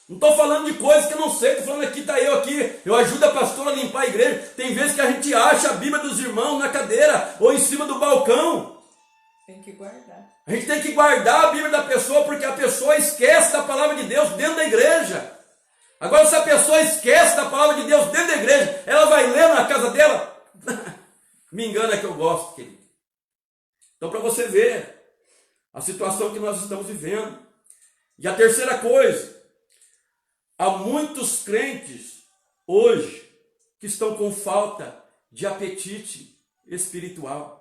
Não estou falando de coisas que eu não sei. Estou falando aqui, está eu aqui. Eu ajudo a pastora a limpar a igreja. Tem vezes que a gente acha a Bíblia dos irmãos na cadeira ou em cima do balcão. Tem que guardar. A gente tem que guardar a Bíblia da pessoa, porque a pessoa esquece da palavra de Deus dentro da igreja. Agora, se a pessoa esquece da palavra de Deus dentro da igreja, ela vai ler na casa dela? Me engana que eu gosto, querido. Então, para você ver a situação que nós estamos vivendo. E a terceira coisa, há muitos crentes hoje que estão com falta de apetite espiritual.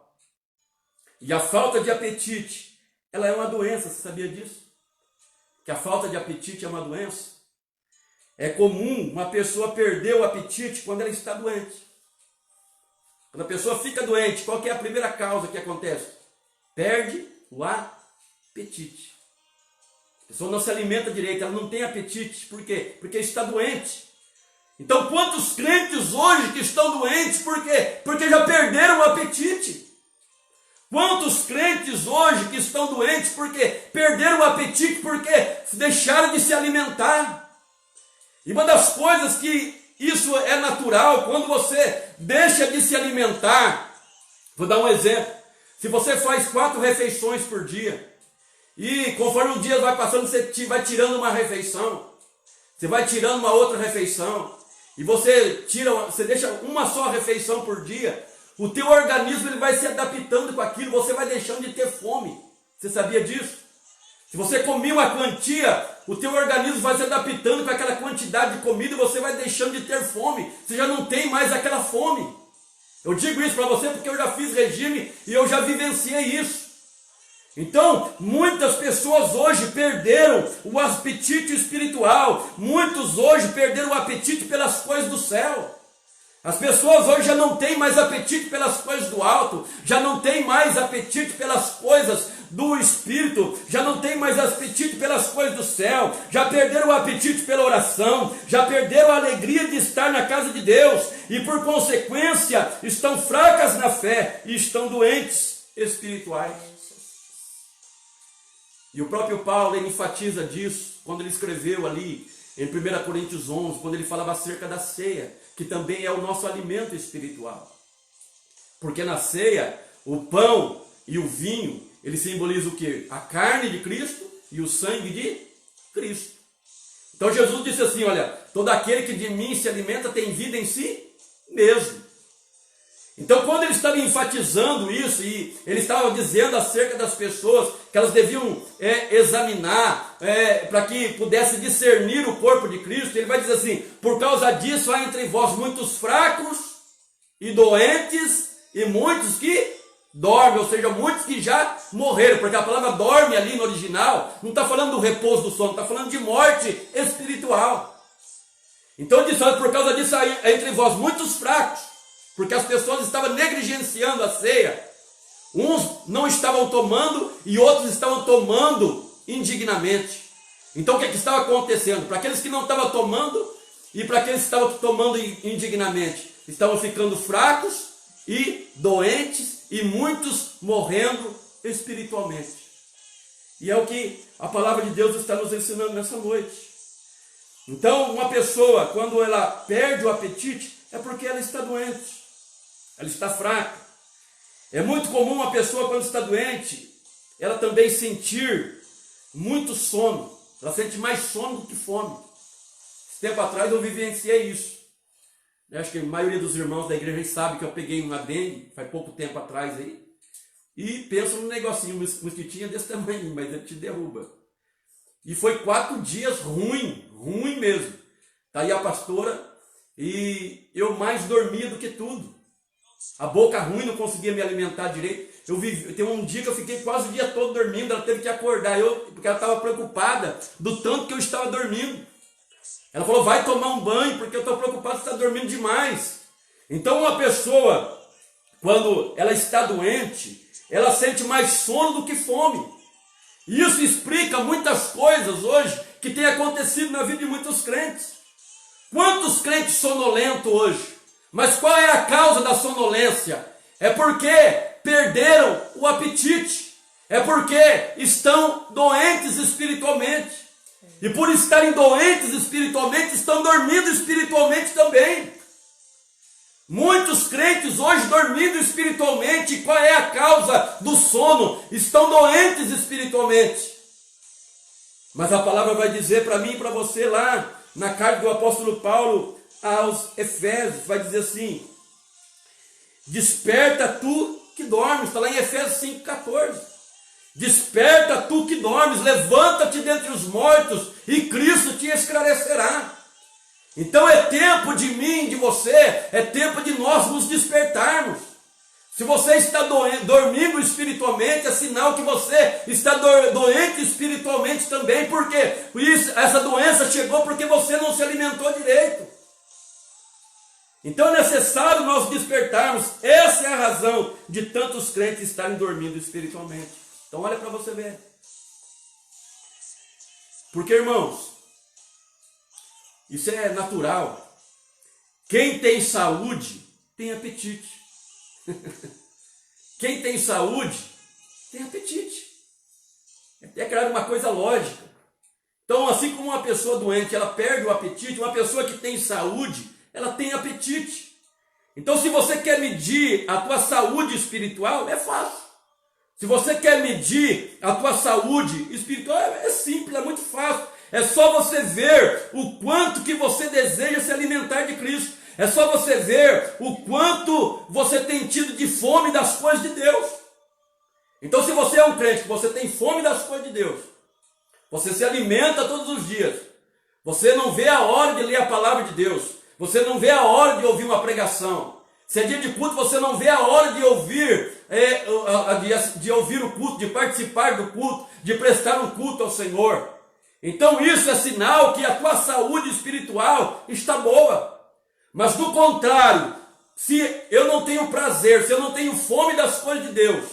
E a falta de apetite, ela é uma doença, você sabia disso? Que a falta de apetite é uma doença? É comum uma pessoa perder o apetite quando ela está doente. Quando a pessoa fica doente, qual que é a primeira causa que acontece? Perde o apetite. A pessoa não se alimenta direito, ela não tem apetite. Por quê? Porque está doente. Então, quantos crentes hoje que estão doentes, por quê? Porque já perderam o apetite. Quantos crentes hoje que estão doentes porque perderam o apetite, porque deixaram de se alimentar. E uma das coisas que isso é natural, quando você deixa de se alimentar, Vou dar um exemplo. Se você faz 4 refeições por dia, e conforme o dia vai passando, você vai tirando uma refeição, você vai tirando uma outra refeição, e você deixa uma só refeição por dia, o teu organismo ele vai se adaptando com aquilo, você vai deixando de ter fome. Você sabia disso? Se você comia uma quantia, o teu organismo vai se adaptando com aquela quantidade de comida e você vai deixando de ter fome. Você já não tem mais aquela fome. Eu digo isso para você porque eu já fiz regime e eu já vivenciei isso. Então, muitas pessoas hoje perderam o apetite espiritual. Muitos hoje perderam o apetite pelas coisas do céu. As pessoas hoje já não têm mais apetite pelas coisas do alto, já não têm mais apetite pelas coisas do Espírito, já não tem mais apetite pelas coisas do céu, já perderam o apetite pela oração, já perderam a alegria de estar na casa de Deus, e por consequência estão fracas na fé e estão doentes espirituais. E o próprio Paulo ele enfatiza disso, quando ele escreveu ali em 1 Coríntios 11, quando ele falava acerca da ceia, que também é o nosso alimento espiritual. Porque na ceia, o pão e o vinho, ele simboliza o quê? A carne de Cristo e o sangue de Cristo. Então Jesus disse assim, olha, todo aquele que de mim se alimenta tem vida em si mesmo. Então quando ele estava enfatizando isso, e ele estava dizendo acerca das pessoas que elas deviam examinar, para que pudesse discernir o corpo de Cristo, ele vai dizer assim, por causa disso há entre vós muitos fracos e doentes, e muitos que dormem, ou seja, muitos que já morreram, porque a palavra dorme ali no original, não está falando do repouso do sono, está falando de morte espiritual. Então ele diz, olha, por causa disso há entre vós muitos fracos, porque as pessoas estavam negligenciando a ceia. Uns não estavam tomando e outros estavam tomando indignamente. Então o que estava acontecendo? Para aqueles que não estavam tomando e para aqueles que estavam tomando indignamente, estavam ficando fracos e doentes e muitos morrendo espiritualmente. E é o que a palavra de Deus está nos ensinando nessa noite. Então uma pessoa, quando ela perde o apetite, é porque ela está doente. Ela está fraca. É muito comum uma pessoa, quando está doente, ela também sentir muito sono. Ela sente mais sono do que fome. Esse tempo atrás eu vivenciei isso. Eu acho que a maioria dos irmãos da igreja sabe que eu peguei uma dengue, faz pouco tempo atrás aí. E pensa num negocinho, um mosquitinho desse tamanho, mas ele te derruba. E foi 4 dias ruim mesmo. Está aí a pastora, e eu mais dormia do que tudo. A boca ruim, não conseguia me alimentar direito. Tem um dia que eu fiquei quase o dia todo dormindo, ela teve que acordar, porque ela estava preocupada do tanto que eu estava dormindo. Ela falou, vai tomar um banho, porque eu estou preocupado, você está dormindo demais. Então uma pessoa, quando ela está doente, ela sente mais sono do que fome. E isso explica muitas coisas hoje que tem acontecido na vida de muitos crentes. Quantos crentes sonolentos hoje? Mas qual é a causa da sonolência? É porque perderam o apetite. É porque estão doentes espiritualmente. E por estarem doentes espiritualmente, estão dormindo espiritualmente também. Muitos crentes hoje dormindo espiritualmente. E qual é a causa do sono? Estão doentes espiritualmente. Mas a palavra vai dizer para mim e para você lá, na carta do apóstolo Paulo aos Efésios, vai dizer assim, desperta tu que dormes, está lá em Efésios 5,14, desperta tu que dormes, levanta-te dentre os mortos, e Cristo te esclarecerá. Então é tempo de mim, de você, é tempo de nós nos despertarmos. Se você está dormindo espiritualmente, é sinal que você está doente espiritualmente também, porque essa doença chegou porque você não se alimentou direito. Então é necessário nós despertarmos. Essa é a razão de tantos crentes estarem dormindo espiritualmente. Então olha para você ver. Porque, irmãos, isso é natural. Quem tem saúde tem apetite. Quem tem saúde tem apetite. É claro, uma coisa lógica. Então, assim como uma pessoa doente ela perde o apetite, uma pessoa que tem saúde ela tem apetite. Então, se você quer medir a tua saúde espiritual, é fácil. Se você quer medir a tua saúde espiritual, é simples, é muito fácil. É só você ver o quanto que você deseja se alimentar de Cristo. É só você ver o quanto você tem tido de fome das coisas de Deus. Então, se você é um crente que você tem fome das coisas de Deus, você se alimenta todos os dias, você não vê a hora de ler a palavra de Deus, você não vê a hora de ouvir uma pregação. Se é dia de culto, você não vê a hora de ouvir, de ouvir o culto, de participar do culto, de prestar um culto ao Senhor. Então isso é sinal que a tua saúde espiritual está boa. Mas do contrário, se eu não tenho prazer, se eu não tenho fome das coisas de Deus,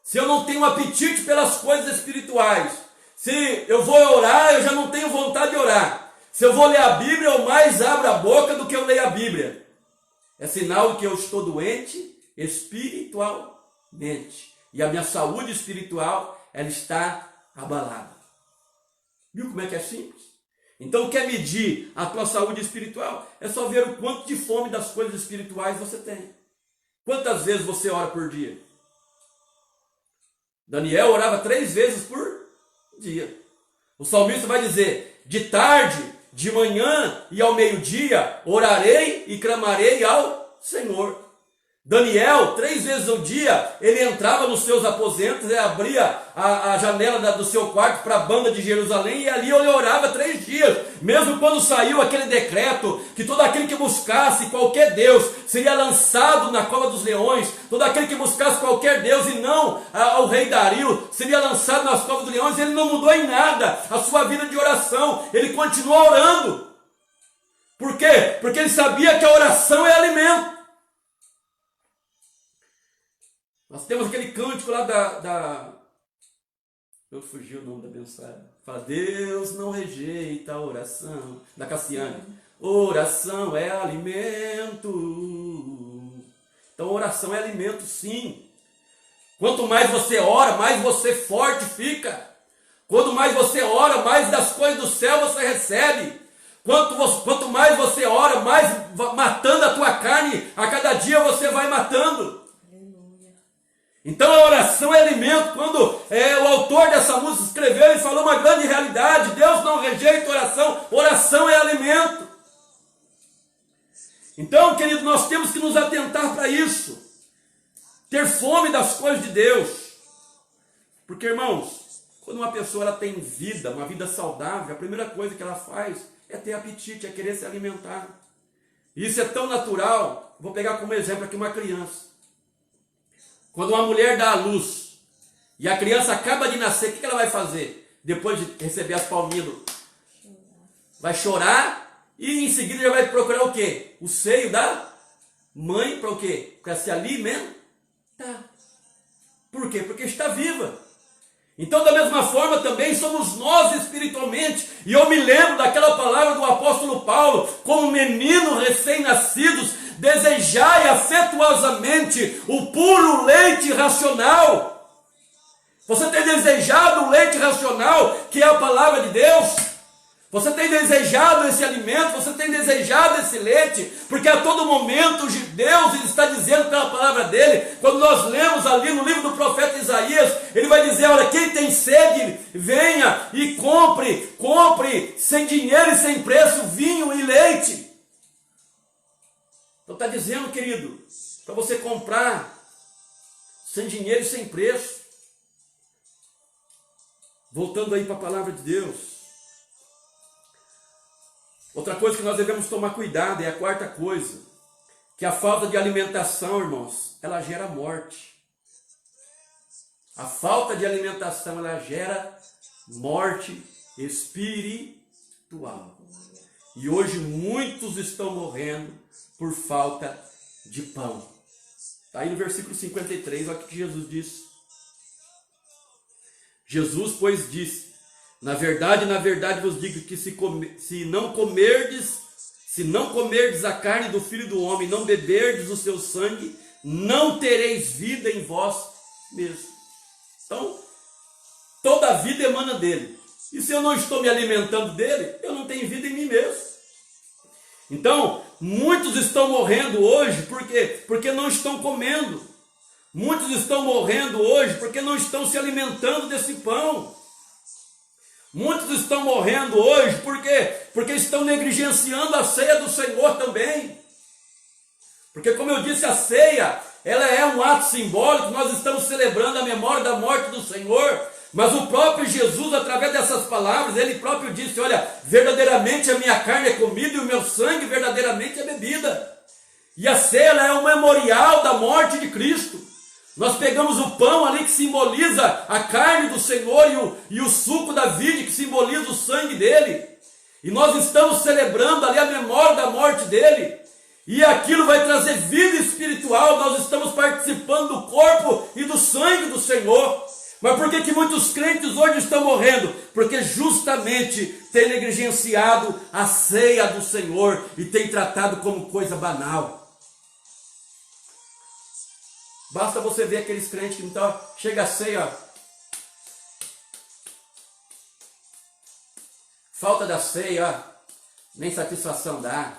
se eu não tenho apetite pelas coisas espirituais, se eu vou orar, eu já não tenho vontade de orar. Se eu vou ler a Bíblia, eu mais abro a boca do que eu leio a Bíblia. É sinal de que eu estou doente espiritualmente. E a minha saúde espiritual, ela está abalada. Viu como é que é simples? Então, quer medir a tua saúde espiritual? É só ver o quanto de fome das coisas espirituais você tem. Quantas vezes você ora por dia? Daniel orava 3 vezes por dia. O salmista vai dizer, de tarde, de manhã e ao meio-dia, orarei e clamarei ao Senhor. Daniel, 3 vezes ao dia, ele entrava nos seus aposentos, ele abria a janela do seu quarto para a banda de Jerusalém, e ali ele orava 3 dias, mesmo quando saiu aquele decreto, que todo aquele que buscasse qualquer Deus, seria lançado na cova dos leões, todo aquele que buscasse qualquer Deus, e não ao rei Dario, seria lançado nas covas dos leões. Ele não mudou em nada a sua vida de oração, ele continuou orando. Por quê? Porque ele sabia que a oração é alimento. Nós temos aquele cântico lá eu fugi o nome da mensagem. Fala, Deus não rejeita a oração. Da Cassiane. Oração é alimento. Então oração é alimento, sim. Quanto mais você ora, mais você forte fica. Quanto mais você ora, mais das coisas do céu você recebe. Quanto mais você ora, mais matando a tua carne, a cada dia você vai matando. Então a oração é alimento. Quando o autor dessa música escreveu, ele falou uma grande realidade. Deus não rejeita oração. Oração é alimento. Então, querido, nós temos que nos atentar para isso. Ter fome das coisas de Deus. Porque, irmãos, quando uma pessoa ela tem vida, uma vida saudável, a primeira coisa que ela faz é ter apetite, é querer se alimentar. E isso é tão natural. Vou pegar como exemplo aqui uma criança. Quando uma mulher dá à luz e a criança acaba de nascer, o que ela vai fazer? Depois de receber as palminhas, vai chorar e em seguida já vai procurar o quê? O seio da mãe para o quê? Para se alimentar. Por quê? Porque está viva. Então, da mesma forma, também somos nós espiritualmente. E eu me lembro daquela palavra do apóstolo Paulo, como menino recém-nascidos, desejai afetuosamente o puro leite racional. Você tem desejado o leite racional, que é a palavra de Deus? Você tem desejado esse alimento? Você tem desejado esse leite? Porque a todo momento Deus está dizendo pela palavra dele, quando nós lemos ali no livro do profeta Isaías, ele vai dizer, olha, quem tem sede, venha e compre sem dinheiro e sem preço vinho e leite. Então está dizendo, querido, para você comprar sem dinheiro e sem preço. Voltando aí para a palavra de Deus. Outra coisa que nós devemos tomar cuidado é a quarta coisa, que a falta de alimentação, irmãos, ela gera morte. A falta de alimentação, ela gera morte espiritual. E hoje muitos estão morrendo por falta de pão. Está aí no versículo 53, olha o que Jesus disse. Jesus, pois, disse, na verdade vos digo que se não comerdes a carne do Filho do Homem, não beberdes o seu sangue, não tereis vida em vós mesmos. Então, toda a vida emana dele. E se eu não estou me alimentando dele, eu não tenho vida em mim mesmo. Então, muitos estão morrendo hoje porque não estão comendo. Muitos estão morrendo hoje porque não estão se alimentando desse pão. Muitos estão morrendo hoje porque estão negligenciando a ceia do Senhor também. Porque, como eu disse, a ceia, ela é um ato simbólico, nós estamos celebrando a memória da morte do Senhor, mas o próprio Jesus, através dessas palavras, ele próprio disse, olha, verdadeiramente a minha carne é comida e o meu sangue verdadeiramente é bebida. E a ceia ela é um memorial da morte de Cristo. Nós pegamos o pão ali que simboliza a carne do Senhor e o suco da vide que simboliza o sangue dele. E nós estamos celebrando ali a memória da morte dele. E aquilo vai trazer vida espiritual. Nós estamos participando do corpo e do sangue do Senhor. Mas por que muitos crentes hoje estão morrendo? Porque justamente têm negligenciado a ceia do Senhor e têm tratado como coisa banal. Basta você ver aqueles crentes que então chega a ceia, falta da ceia, nem satisfação dá.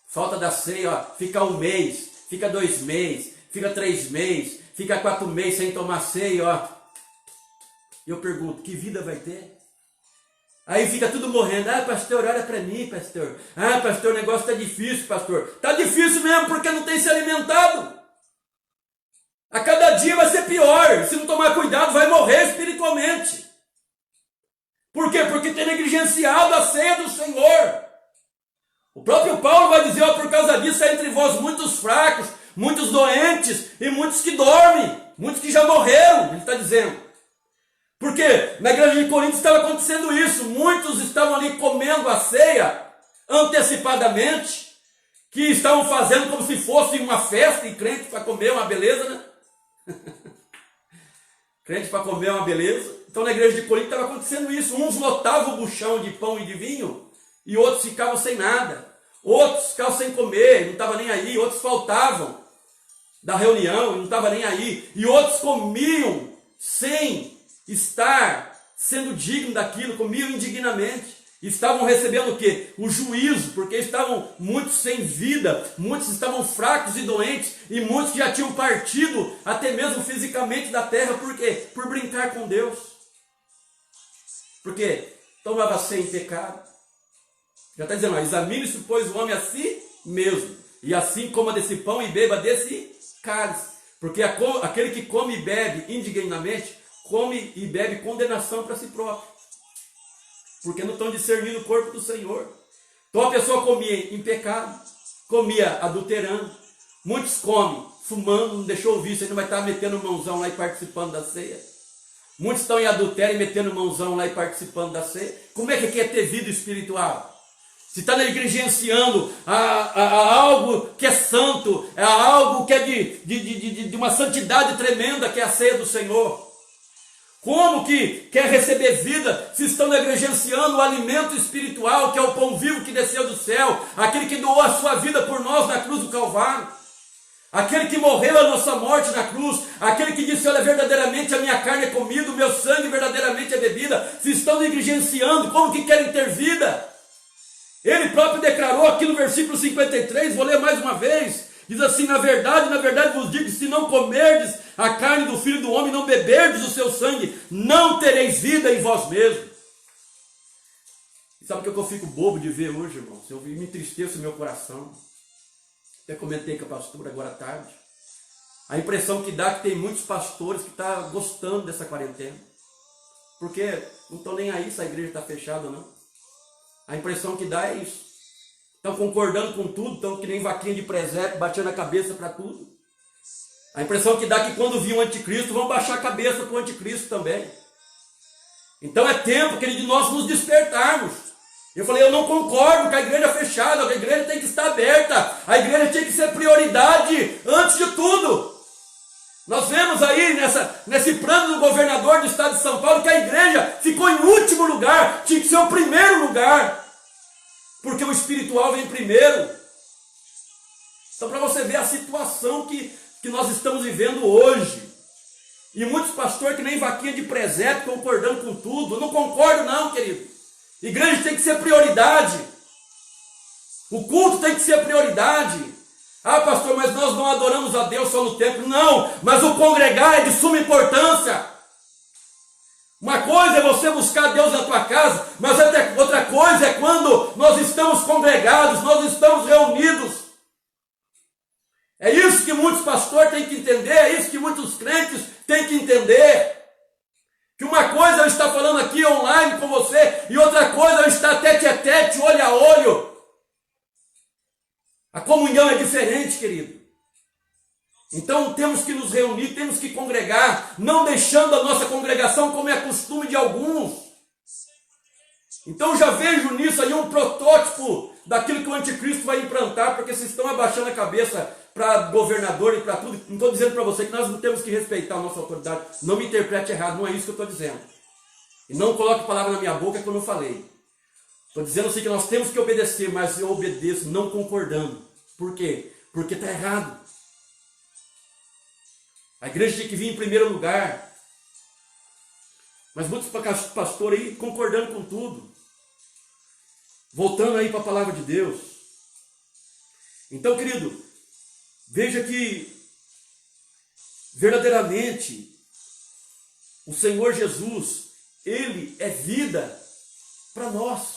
Falta da ceia, fica 1 mês, fica 2 meses, fica 3 meses, fica 4 meses sem tomar ceia, Eu pergunto, que vida vai ter? Aí fica tudo morrendo. Ah, pastor, olha para mim, pastor. Ah, pastor, o negócio está difícil, pastor. Está difícil mesmo porque não tem se alimentado. A cada dia vai ser pior. Se não tomar cuidado, vai morrer espiritualmente. Por quê? Porque tem negligenciado a ceia do Senhor. O próprio Paulo vai dizer, por causa disso há entre vós muitos fracos, muitos doentes e muitos que dormem, muitos que já morreram, ele está dizendo. Porque na igreja de Corinto estava acontecendo isso, muitos estavam ali comendo a ceia antecipadamente, que estavam fazendo como se fosse uma festa, e crente para comer uma beleza, né? Crente para comer uma beleza. Então na igreja de Corinto estava acontecendo isso, uns lotavam o buchão de pão e de vinho, e outros ficavam sem nada, outros ficavam sem comer, não estavam nem aí, outros faltavam da reunião, não estavam nem aí, e outros comiam sem estar sendo digno daquilo, comiam indignamente, estavam recebendo o quê? O juízo, porque estavam muitos sem vida, muitos estavam fracos e doentes, e muitos já tinham partido, até mesmo fisicamente da terra, por quê? Por brincar com Deus, porque tomava ceia em pecado. Já está dizendo, examine-se, pois, o homem a si mesmo, e assim coma desse pão e beba desse cálice, porque aquele que come e bebe indignamente, come e bebe condenação para si próprio, porque não estão discernindo o corpo do Senhor. Então a pessoa comia em pecado, comia adulterando, muitos comem fumando, não deixou o vício, ainda vai estar metendo mãozão lá e participando da ceia. Muitos estão em adultério e metendo mãozão lá e participando da ceia. Como é que quer ter vida espiritual? Se está negligenciando a algo que é santo, a algo que é de uma santidade tremenda, que é a ceia do Senhor. Como que quer receber vida se estão negligenciando o alimento espiritual, que é o pão vivo que desceu do céu, aquele que doou a sua vida por nós na cruz do Calvário, aquele que morreu a nossa morte na cruz, aquele que disse, olha, verdadeiramente a minha carne é comida, o meu sangue verdadeiramente é bebida. Se estão negligenciando, como que querem ter vida? Ele próprio declarou aqui no versículo 53, vou ler mais uma vez, diz assim, na verdade vos digo, se não comerdes a carne do Filho do Homem, não beberdes o seu sangue, não tereis vida em vós mesmos. E sabe o que eu fico bobo de ver hoje, irmãos? Eu me entristeço no meu coração. Até comentei com a pastora agora à tarde. A impressão que dá é que tem muitos pastores que estão gostando dessa quarentena. Porque não estão nem aí se a igreja está fechada ou não. A impressão que dá é isso. Estão concordando com tudo, estão que nem vaquinha de presépio, batendo a cabeça para tudo. A impressão que dá é que quando vir o anticristo, vão baixar a cabeça para o anticristo também. Então é tempo, querido, de nós nos despertarmos. Eu falei, eu não concordo com a igreja fechada, a igreja tem que estar aberta, a igreja tem que ser prioridade antes de tudo. Nós vemos aí nesse plano do governador do estado de São Paulo que a igreja ficou em último lugar, tinha que ser o primeiro lugar, porque o espiritual vem primeiro. Então, para você ver a situação que nós estamos vivendo hoje, e muitos pastores que nem vaquinha de presépio concordando com tudo. Eu não concordo não, querido. Igreja tem que ser prioridade. O culto tem que ser prioridade. Ah, pastor, mas nós não adoramos a Deus só no templo. Não, mas o congregar é de suma importância. Uma coisa é você buscar Deus na tua casa, mas outra coisa é quando nós estamos congregados, nós estamos reunidos. É isso que muitos pastores têm que entender, é isso que muitos crentes têm que entender. Que uma coisa é eu estar falando aqui online com você, e outra coisa é eu estar tete a tete, olho a olho. A comunhão é diferente, querido. Então temos que nos reunir, temos que congregar, não deixando a nossa congregação como é costume de alguns. Então já vejo nisso aí um protótipo daquilo que o anticristo vai implantar, porque vocês estão abaixando a cabeça para governador e para tudo. Não estou dizendo para você que nós não temos que respeitar a nossa autoridade. Não me interprete errado, não é isso que eu estou dizendo. E não coloque palavra na minha boca que eu não falei. Estou dizendo assim que nós temos que obedecer, mas eu obedeço não concordando. Por quê? Porque está errado. A igreja tem que vir em primeiro lugar. Mas muitos pastores aí concordando com tudo. Voltando aí para a palavra de Deus. Então, querido, veja que verdadeiramente o Senhor Jesus, Ele é vida para nós.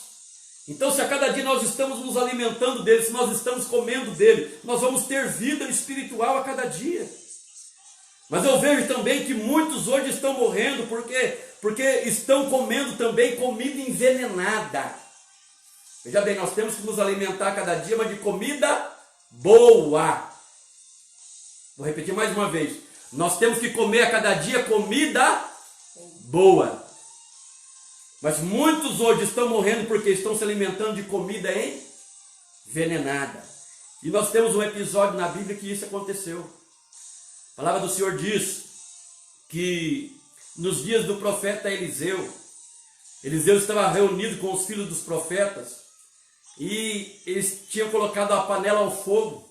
Então, se a cada dia nós estamos nos alimentando dele, se nós estamos comendo dele, nós vamos ter vida espiritual a cada dia. Mas eu vejo também que muitos hoje estão morrendo porque estão comendo também comida envenenada. Veja bem, nós temos que nos alimentar cada dia, mas de comida boa. Vou repetir mais uma vez. Nós temos que comer a cada dia comida boa. Mas muitos hoje estão morrendo porque estão se alimentando de comida envenenada. E nós temos um episódio na Bíblia que isso aconteceu. A palavra do Senhor diz que nos dias do profeta Eliseu estava reunido com os filhos dos profetas e eles tinham colocado a panela ao fogo.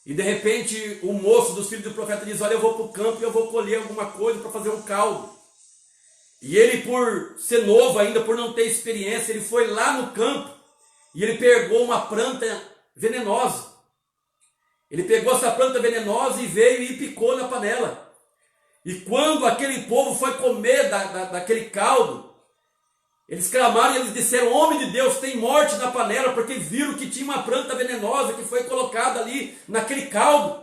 E de repente o moço dos filhos do profeta diz: olha, eu vou para o campo e eu vou colher alguma coisa para fazer um caldo. E ele, por ser novo ainda, por não ter experiência, ele foi lá no campo e ele pegou uma planta venenosa. Ele pegou essa planta venenosa e veio e picou na panela. E quando aquele povo foi comer daquele caldo, eles clamaram e eles disseram: homem de Deus, tem morte na panela, porque viram que tinha uma planta venenosa que foi colocada ali naquele caldo.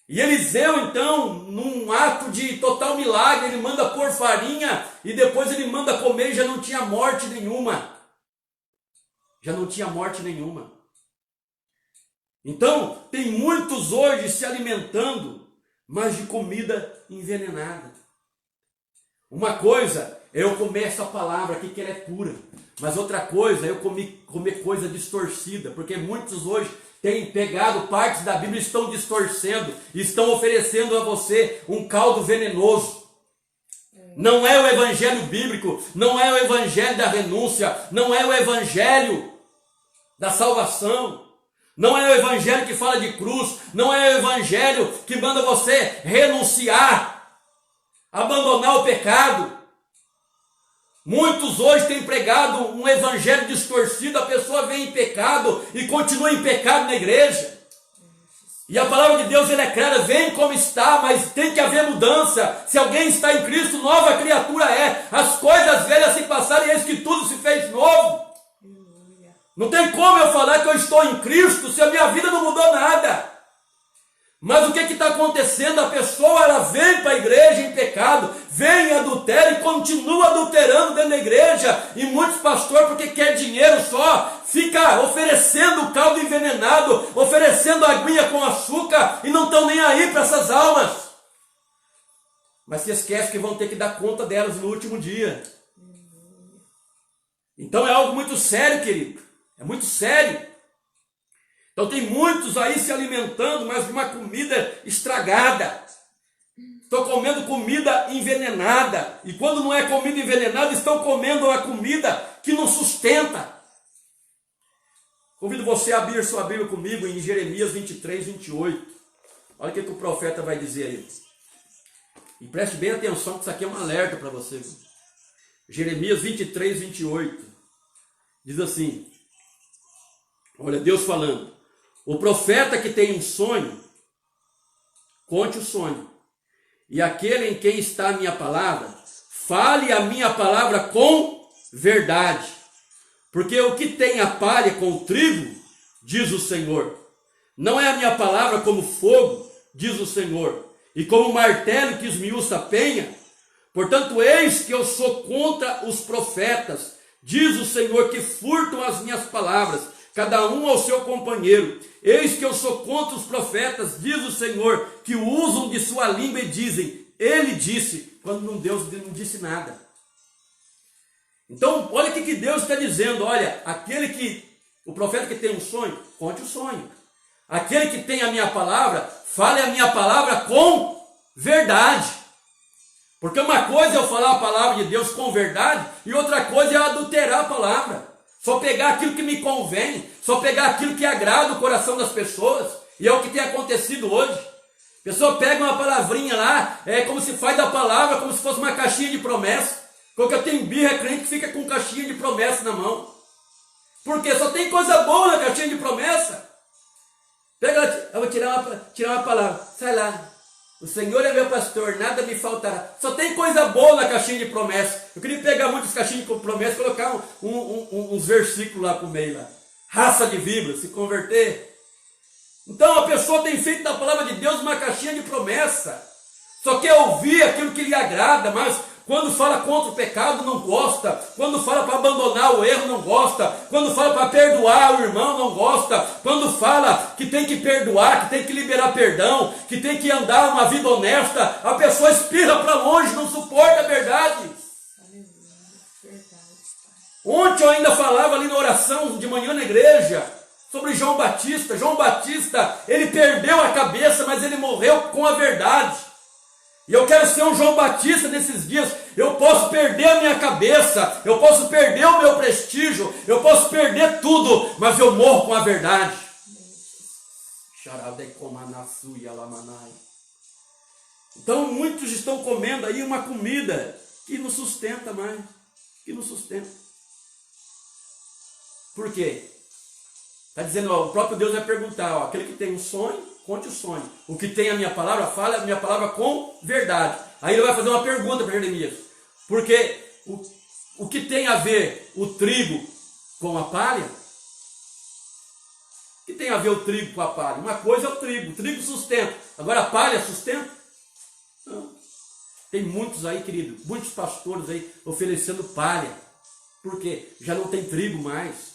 E Eliseu, então, num ato de total milagre, ele manda pôr farinha e depois ele manda comer e já não tinha morte nenhuma. Já não tinha morte nenhuma. Então, tem muitos hoje se alimentando, mas de comida envenenada. Uma coisa é eu comer essa palavra aqui que ela é pura, mas outra coisa é eu comer coisa distorcida, porque muitos hoje têm pegado partes da Bíblia e estão distorcendo, estão oferecendo a você um caldo venenoso. Não é o evangelho bíblico, não é o evangelho da renúncia, não é o evangelho da salvação. Não é o evangelho que fala de cruz, não é o evangelho que manda você renunciar, abandonar o pecado. Muitos hoje têm pregado um evangelho distorcido, a pessoa vem em pecado e continua em pecado na igreja. E a palavra de Deus ela é clara: vem como está, mas tem que haver mudança. Se alguém está em Cristo, nova criatura é. As coisas velhas se passaram e eis que tudo se fez novo. Não tem como eu falar que eu estou em Cristo se a minha vida não mudou nada. Mas o que está acontecendo? A pessoa ela vem para a igreja em pecado, vem em adultério e continua adulterando dentro da igreja. E muitos pastores, porque quer dinheiro só, fica oferecendo caldo envenenado, oferecendo aguinha com açúcar e não estão nem aí para essas almas. Mas se esquece que vão ter que dar conta delas no último dia. Então é algo muito sério, querido. É muito sério. Então tem muitos aí se alimentando, mas de uma comida estragada. Estão comendo comida envenenada. E quando não é comida envenenada, estão comendo uma comida que não sustenta. Convido você a abrir sua Bíblia comigo em Jeremias 23, 28. Olha o que o profeta vai dizer aí. E preste bem atenção, que isso aqui é um alerta para você. Jeremias 23, 28. Diz assim: Olha Deus falando. O profeta que tem um sonho, conte o sonho. E aquele em quem está a minha palavra, fale a minha palavra com verdade. Porque o que tem a palha com o trigo, diz o Senhor, não é a minha palavra como fogo, diz o Senhor, e como martelo que esmiuça a penha. Portanto, eis que eu sou contra os profetas, diz o Senhor, que furtam as minhas palavras, cada um ao seu companheiro. Eis que eu sou contra os profetas, diz o Senhor, que usam de sua língua e dizem, ele disse, quando Deus não disse nada. Então, olha o que Deus está dizendo. Olha, o profeta que tem um sonho, conte o sonho. Aquele que tem a minha palavra, fale a minha palavra com verdade. Porque uma coisa é eu falar a palavra de Deus com verdade, e outra coisa é eu adulterar a palavra. Só pegar aquilo que me convém, só pegar aquilo que agrada o coração das pessoas, e é o que tem acontecido hoje. A pessoa pega uma palavrinha lá, como se faz da palavra, como se fosse uma caixinha de promessa. Porque eu tenho birra crente que fica com caixinha de promessa na mão. Porque só tem coisa boa na caixinha de promessa. Pega, eu vou tirar uma palavra, sai lá. O Senhor é meu pastor, nada me faltará. Só tem coisa boa na caixinha de promessa. Eu queria pegar muitas caixinhas de promessa e colocar uns versículos lá pro meio. Lá. Raça de víbora, se converter. Então a pessoa tem feito da palavra de Deus uma caixinha de promessa. Só quer ouvir aquilo que lhe agrada, mas quando fala contra o pecado não gosta. Quando fala para abandonar o erro não gosta. Quando fala para perdoar o irmão não gosta. Quando fala que tem que perdoar, que tem que liberar perdão, que tem que andar uma vida honesta, a pessoa espirra para longe, não suporta a verdade. Ontem eu ainda falava ali na oração de manhã na igreja sobre João Batista. João Batista, ele perdeu a cabeça, mas ele morreu com a verdade. E eu quero ser um João Batista nesses dias. Eu posso perder a minha cabeça, eu posso perder o meu prestígio, eu posso perder tudo, mas eu morro com a verdade. Então muitos estão comendo aí uma comida que não sustenta mais, que não sustenta. Por quê? Está dizendo, o próprio Deus vai perguntar, aquele que tem um sonho, conte o sonho. O que tem a minha palavra, fale a minha palavra com verdade. Aí ele vai fazer uma pergunta para Jeremias. Porque o que tem a ver o trigo com a palha? O que tem a ver o trigo com a palha? Uma coisa é o trigo sustenta. Agora a palha sustenta? Não. Tem muitos aí, querido, muitos pastores aí oferecendo palha. Por quê? Já não tem trigo mais.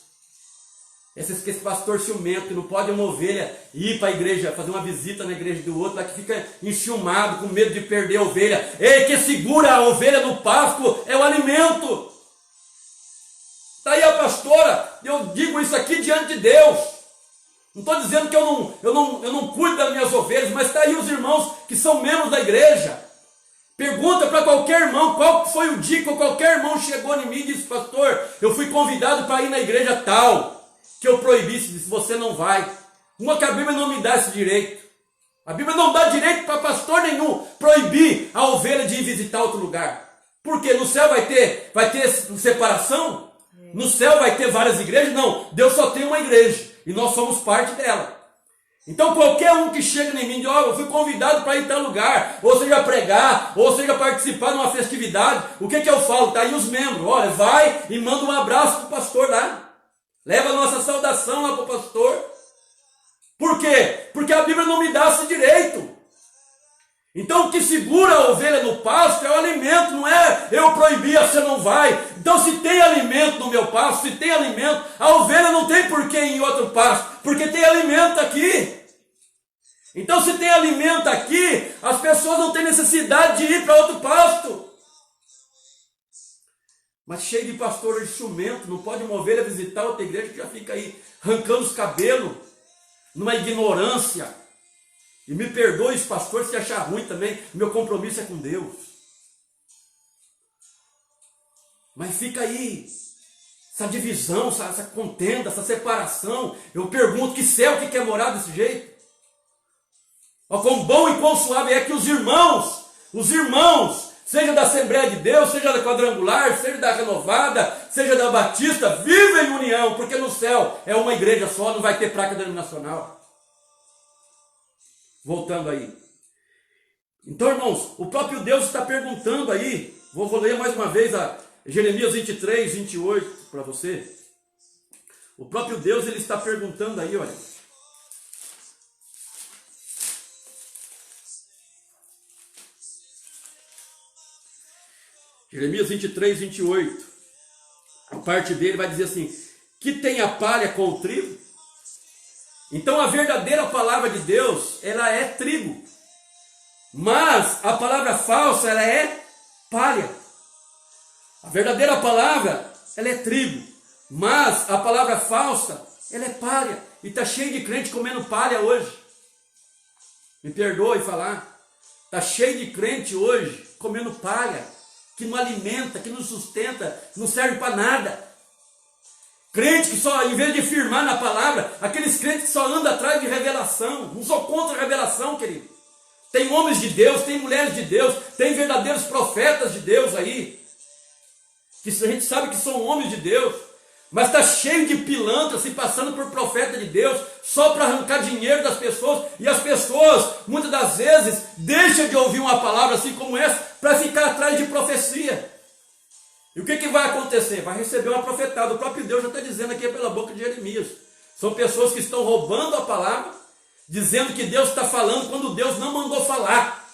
Esse pastor ciumento que não pode uma ovelha ir para a igreja, fazer uma visita na igreja do outro, lá que fica enciumado, com medo de perder a ovelha. Ei, que segura a ovelha no pasto é o alimento. Está aí a pastora, eu digo isso aqui diante de Deus. Não estou dizendo que eu não cuido das minhas ovelhas, mas está aí os irmãos que são membros da igreja. Pergunta para qualquer irmão qual foi o dia que qualquer irmão chegou em mim e disse, pastor, eu fui convidado para ir na igreja tal. Que eu proibisse, disse, você não vai. Uma que a Bíblia não me dá esse direito. A Bíblia não dá direito para pastor nenhum proibir a ovelha de ir visitar outro lugar. Porque no céu vai ter separação? No céu vai ter várias igrejas? Não, Deus só tem uma igreja e nós somos parte dela. Então qualquer um que chega em mim e diz, eu fui convidado para ir em tal lugar, ou seja pregar, ou seja participar de uma festividade, o que eu falo? Está aí os membros, olha, vai e manda um abraço para o pastor lá. Leva a nossa saudação lá para o pastor. Por quê? Porque a Bíblia não me dá esse direito. Então o que segura a ovelha no pasto é o alimento, não é eu proibir, você não vai. Então se tem alimento no meu pasto, se tem alimento, a ovelha não tem por que ir em outro pasto, porque tem alimento aqui. Então se tem alimento aqui, as pessoas não têm necessidade de ir para outro pasto. Mas cheio de pastor ciumento, não pode uma ovelha visitar outra igreja que já fica aí arrancando os cabelos, numa ignorância. E me perdoe, pastor, se achar ruim também, meu compromisso é com Deus. Mas fica aí, essa divisão, essa contenda, essa separação. Eu pergunto, que céu que quer morar desse jeito? Ó, quão bom e quão suave é que os irmãos seja da Assembleia de Deus, seja da Quadrangular, seja da Renovada, seja da Batista, viva em união, porque no céu é uma igreja só, não vai ter placa denominacional. Voltando aí. Então, irmãos, o próprio Deus está perguntando aí, vou ler mais uma vez a Jeremias 23, 28 para você. O próprio Deus, ele está perguntando aí, olha. Jeremias 23, 28. A parte dele vai dizer assim: que tem a palha com o trigo? Então a verdadeira palavra de Deus, ela é trigo. Mas a palavra falsa, ela é palha. A verdadeira palavra, ela é trigo. Mas a palavra falsa, ela é palha. E está cheio de crente comendo palha hoje. Me perdoe falar. Está cheio de crente hoje comendo palha, que não alimenta, que não sustenta, não serve para nada. Crente que só, em vez de firmar na palavra, aqueles crentes que só andam atrás de revelação. Não sou contra a revelação, querido. Tem homens de Deus, tem mulheres de Deus, tem verdadeiros profetas de Deus aí, que a gente sabe que são homens de Deus, mas está cheio de pilantras se passando por profeta de Deus, só para arrancar dinheiro das pessoas, e as pessoas, muitas das vezes, deixam de ouvir uma palavra assim como essa, para ficar atrás de profecia. E o que vai acontecer? Vai receber uma profetada. O próprio Deus já está dizendo aqui pela boca de Jeremias. São pessoas que estão roubando a palavra, dizendo que Deus está falando quando Deus não mandou falar.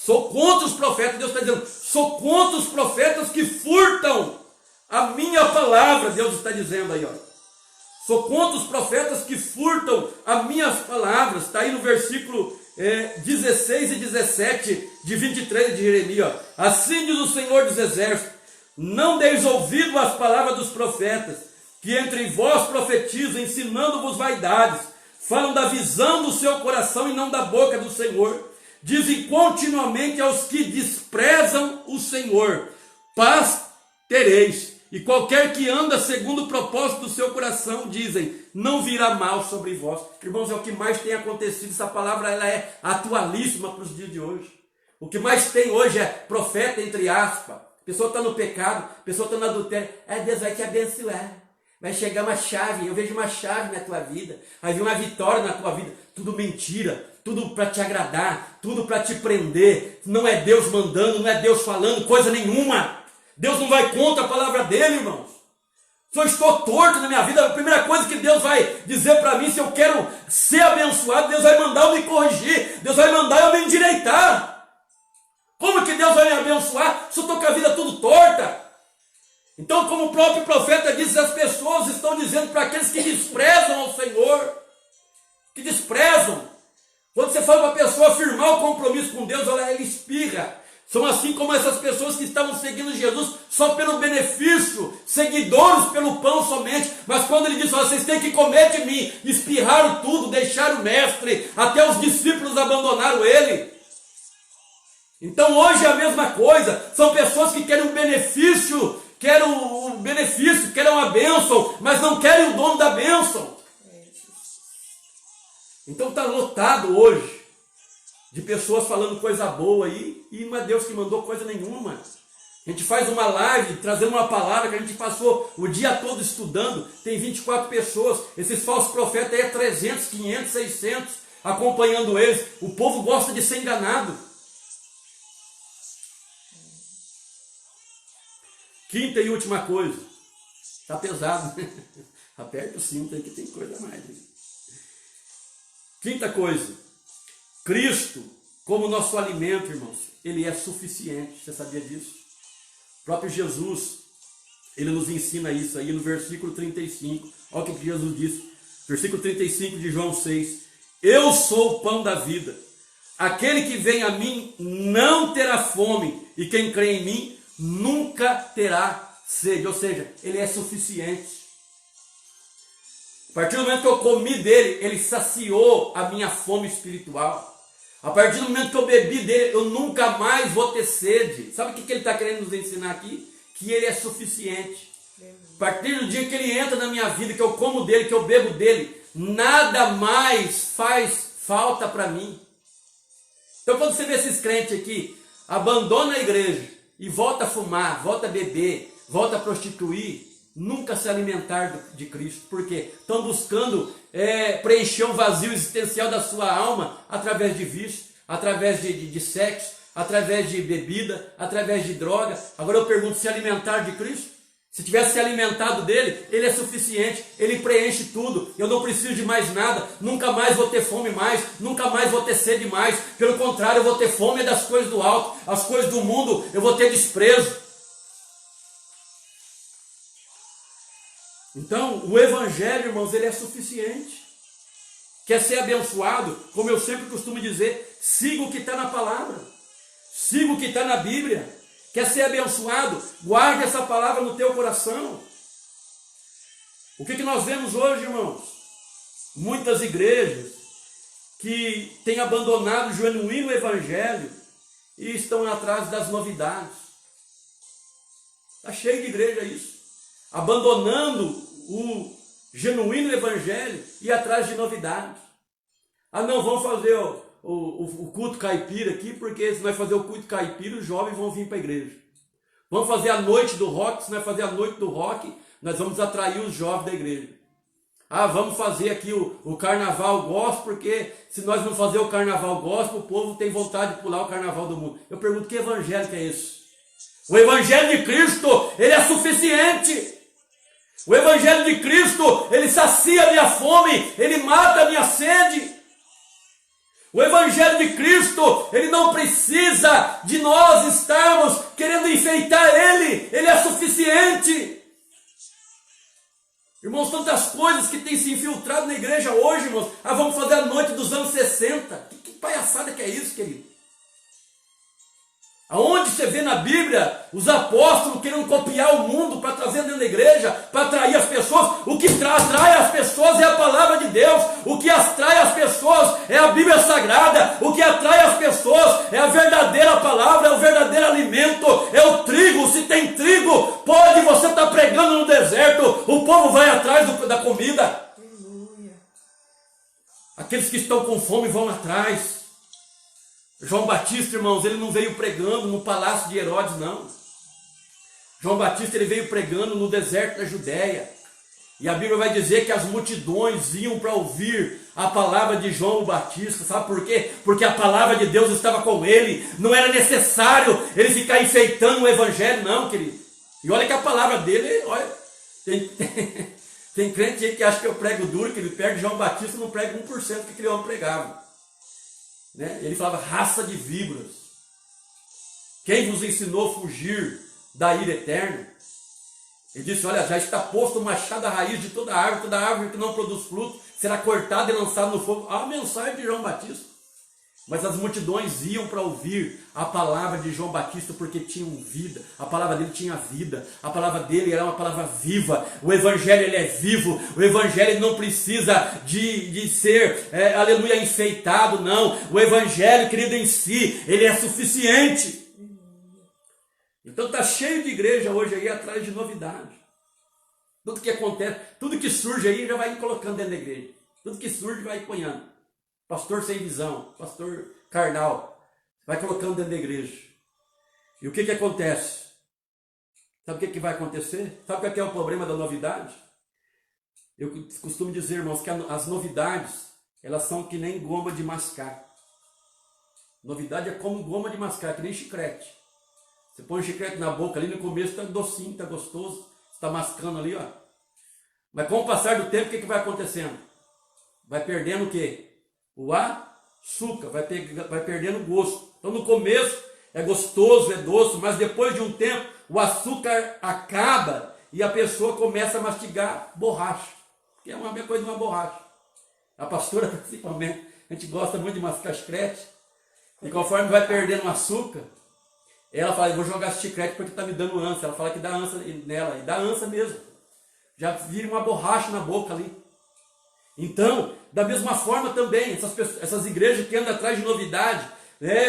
Sou contra os profetas, Deus está dizendo, sou contra os profetas que furtam a minha palavra, Deus está dizendo aí, ó. Sou contra os profetas que furtam as minhas palavras. Está aí no versículo 16 e 17 de 23 de Jeremias. Ó. Assim diz o Senhor dos Exércitos: não deis ouvido às palavras dos profetas, que entre vós profetizam, ensinando-vos vaidades. Falam da visão do seu coração e não da boca do Senhor. Dizem continuamente aos que desprezam o Senhor: paz tereis. E qualquer que anda segundo o propósito do seu coração, dizem, não virá mal sobre vós. Irmãos, é o que mais tem acontecido. Essa palavra ela é atualíssima para os dias de hoje. O que mais tem hoje é profeta, entre aspas. A pessoa está no pecado, a pessoa está no adultério. Deus vai te abençoar. Vai chegar uma chave, eu vejo uma chave na tua vida. Vai vir uma vitória na tua vida. Tudo mentira, tudo para te agradar, tudo para te prender. Não é Deus mandando, não é Deus falando coisa nenhuma. Deus não vai contra a palavra dele, irmãos. Se eu estou torto na minha vida, a primeira coisa que Deus vai dizer para mim, se eu quero ser abençoado, Deus vai mandar eu me corrigir, Deus vai mandar eu me endireitar. Como que Deus vai me abençoar se eu estou com a vida tudo torta? Então, como o próprio profeta diz, as pessoas estão dizendo para aqueles que desprezam ao Senhor, que desprezam. Quando você fala para a pessoa firmar o compromisso com Deus, ela espirra. São assim como essas pessoas que estavam seguindo Jesus só pelo benefício, seguidores pelo pão somente. Mas quando ele diz, vocês têm que comer de mim, espirraram tudo, deixaram o mestre, até os discípulos abandonaram ele. Então hoje é a mesma coisa, são pessoas que querem um benefício, querem uma bênção, mas não querem o dono da bênção. Então está lotado hoje de pessoas falando coisa boa aí, e não é Deus que mandou coisa nenhuma. A gente faz uma live, trazendo uma palavra que a gente passou o dia todo estudando, tem 24 pessoas, esses falsos profetas aí é 300, 500, 600, acompanhando eles. O povo gosta de ser enganado. Quinta e última coisa, está pesado, aperta o cinto aí que tem coisa a mais. Quinta coisa, Cristo, como nosso alimento, irmãos, ele é suficiente. Você sabia disso? O próprio Jesus, ele nos ensina isso aí no versículo 35. Olha o que Jesus disse. Versículo 35 de João 6. Eu sou o pão da vida. Aquele que vem a mim não terá fome, e quem crê em mim nunca terá sede. Ou seja, ele é suficiente. A partir do momento que eu comi dele, ele saciou a minha fome espiritual. A partir do momento que eu bebi dele, eu nunca mais vou ter sede. Sabe o que ele está querendo nos ensinar aqui? Que ele é suficiente. A partir do dia que ele entra na minha vida, que eu como dele, que eu bebo dele, nada mais faz falta para mim. Então quando você vê esses crentes aqui, abandona a igreja e volta a fumar, volta a beber, volta a prostituir, nunca se alimentar de Cristo. Por quê? Estão buscando preencher um vazio existencial da sua alma através de vício, através de sexo, através de bebida, através de droga. Agora eu pergunto, se alimentar de Cristo? Se tivesse se alimentado dele, ele é suficiente, ele preenche tudo, eu não preciso de mais nada, nunca mais vou ter fome mais, nunca mais vou ter sede mais, pelo contrário, eu vou ter fome das coisas do alto, as coisas do mundo, eu vou ter desprezo. Então, o evangelho, irmãos, ele é suficiente. Quer ser abençoado? Como eu sempre costumo dizer, siga o que está na palavra, siga o que está na Bíblia. Quer ser abençoado? Guarde essa palavra no teu coração. O que nós vemos hoje, irmãos? Muitas igrejas que têm abandonado o genuíno evangelho e estão atrás das novidades. Está cheio de igreja isso. Abandonando o genuíno evangelho e atrás de novidades. Ah, não, vamos fazer o culto caipira aqui, porque se nós fazer o culto caipira, os jovens vão vir para a igreja. Vamos fazer a noite do rock, se nós fazer a noite do rock, nós vamos atrair os jovens da igreja. Ah, vamos fazer aqui o carnaval gospel, porque se nós não fazer o carnaval gospel, o povo tem vontade de pular o carnaval do mundo. Eu pergunto, que evangelho que é esse? O evangelho de Cristo, ele é suficiente. O evangelho de Cristo, ele sacia a minha fome, ele mata a minha sede. O evangelho de Cristo, ele não precisa de nós estarmos querendo enfeitar ele é suficiente. Irmãos, tantas coisas que têm se infiltrado na igreja hoje, irmãos. Ah, vamos fazer a noite dos anos 60. Que palhaçada que é isso, querido? Aonde você vê na Bíblia os apóstolos querendo copiar o mundo para trazer dentro da igreja, para atrair as pessoas? O que atrai as pessoas é a palavra de Deus. O que atrai as pessoas é a Bíblia Sagrada. O que atrai as pessoas é a verdadeira palavra, é o verdadeiro alimento, é o trigo. Se tem trigo, pode você estar pregando no deserto, o povo vai atrás da comida. Aleluia. Aqueles que estão com fome vão atrás. João Batista, irmãos, ele não veio pregando no palácio de Herodes, não. João Batista, ele veio pregando no deserto da Judéia. E a Bíblia vai dizer que as multidões iam para ouvir a palavra de João Batista. Sabe por quê? Porque a palavra de Deus estava com ele. Não era necessário ele ficar enfeitando o evangelho, não, querido. E olha que a palavra dele, olha, tem crente aí que acha que eu prego duro, que ele pega João Batista, não prega 1% que aquele homem pregava. Né? Ele falava, raça de víboras, quem vos ensinou a fugir da ira eterna? Ele disse, olha, já está posto o machado à raiz de toda árvore que não produz fruto será cortada e lançada no fogo. A mensagem de João Batista. Mas as multidões iam para ouvir a palavra de João Batista porque tinham vida. A palavra dele tinha vida. A palavra dele era uma palavra viva. O evangelho, ele é vivo. O evangelho não precisa de ser, aleluia, enfeitado, não. O evangelho, querido, em si, ele é suficiente. Então está cheio de igreja hoje aí atrás de novidade. Tudo que acontece, tudo que surge aí já vai colocando dentro da igreja. Tudo que surge vai ponhando. Pastor sem visão, pastor carnal, vai colocando dentro da igreja. E o que acontece? Sabe o que vai acontecer? Sabe o que é o problema da novidade? Eu costumo dizer, irmãos, que as novidades, elas são que nem goma de mascar. Novidade é como goma de mascar, que nem chiclete. Você põe um chiclete na boca ali, no começo está docinho, está gostoso, está mascando ali, ó. Mas com o passar do tempo, o que vai acontecendo? Vai perdendo o quê? O açúcar, vai perdendo o gosto. Então no começo é gostoso, é doce, mas depois de um tempo o açúcar acaba e a pessoa começa a mastigar borracha, que é uma coisa de uma borracha. A pastora principalmente, a gente gosta muito de mascar chiclete, e conforme vai perdendo o açúcar, ela fala, eu vou jogar esse chiclete porque está me dando ânsia. Ela fala que dá ânsia nela, e dá ânsia mesmo. Já vira uma borracha na boca ali. Então, da mesma forma também, essas igrejas que andam atrás de novidade,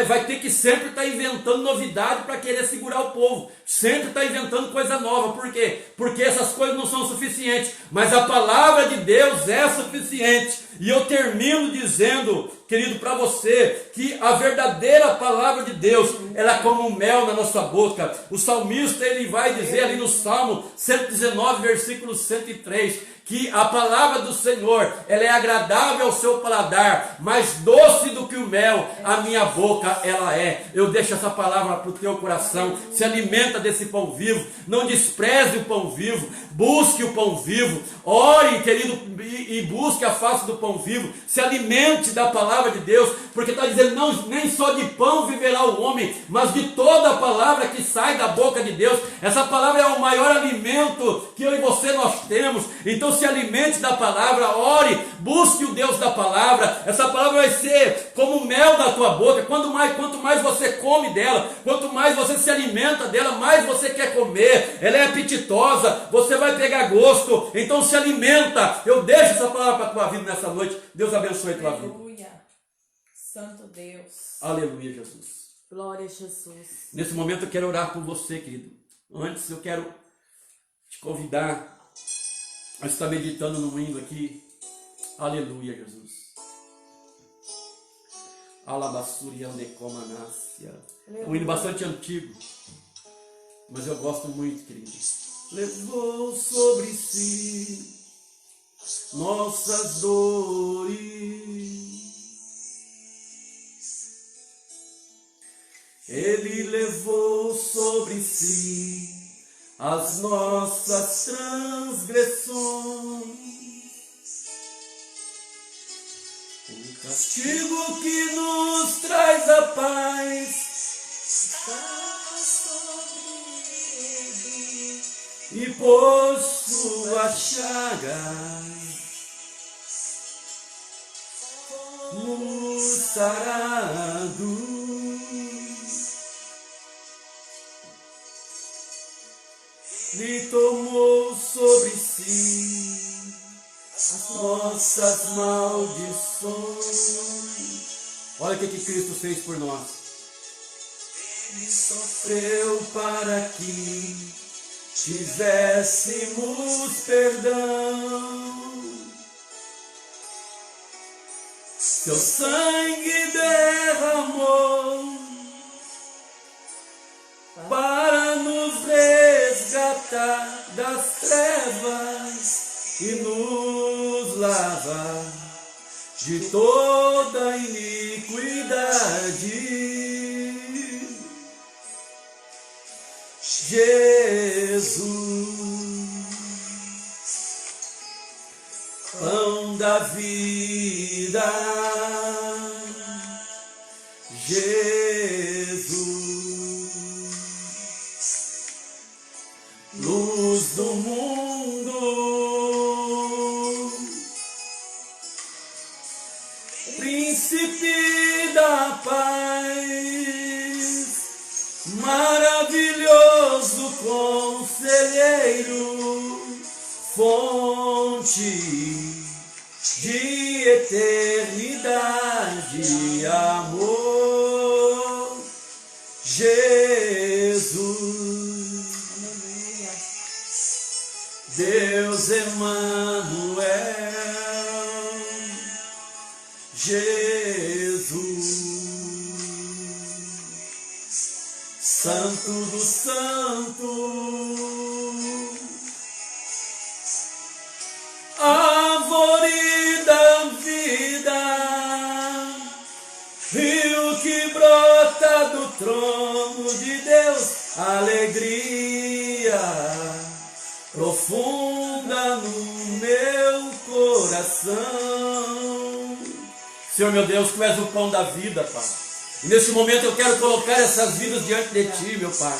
vai ter que sempre estar inventando novidade para querer segurar o povo. Sempre está inventando coisa nova. Por quê? Porque essas coisas não são suficientes. Mas a palavra de Deus é suficiente. E eu termino dizendo, querido, para você, que a verdadeira palavra de Deus, ela é como mel na nossa boca. O salmista, ele vai dizer ali no Salmo 119, versículo 103, que a palavra do Senhor, ela é agradável ao seu paladar, mais doce do que o mel, a minha boca ela é. Eu deixo essa palavra para o teu coração, se alimenta desse pão vivo, não despreze o pão vivo, busque o pão vivo, ore, querido, e busque a face do pão vivo, se alimente da palavra de Deus, porque está dizendo, não, nem só de pão viverá o homem, mas de toda a palavra que sai da boca de Deus. Essa palavra é o maior alimento que eu e você nós temos. Então se alimente da palavra, ore, busque o Deus da palavra. Essa palavra vai ser como mel na tua boca. Quanto mais você come dela, quanto mais você se alimenta dela, mais você quer comer. Ela é apetitosa, você vai pegar gosto. Então se alimenta. Eu deixo essa palavra para a tua vida nessa noite. Deus abençoe a tua vida. Aleluia. Santo Deus. Aleluia, Jesus. Glória a Jesus. Nesse momento eu quero orar por você, querido. Antes eu quero te convidar a estar meditando no hino aqui. Aleluia, Jesus. Alabassuriandecomanácia. Um hino bastante antigo, mas eu gosto muito, querido. Levou sobre si nossas dores, Ele levou sobre si as nossas transgressões. O castigo que nos traz a paz estava sobre ele, e por sua chaga nos sarado. Ele tomou sobre si as nossas maldições. Olha o que Cristo fez por nós. Ele sofreu para que tivéssemos perdão. Seu sangue derramou para nos resgatar das trevas e nos lavar de toda iniquidade. Jesus, pão da vida, Jesus, luz do mundo, príncipe da paz, maravilhoso conselheiro, fonte de eternidade e amor, Jesus, Deus Emanuel, Jesus, Santo dos Santos, árvore da vida, rio que brota do trono de Deus, alegria profunda no meu coração. Senhor meu Deus, Tu és o pão da vida, Pai. E nesse momento eu quero colocar essas vidas diante de Ti, meu Pai.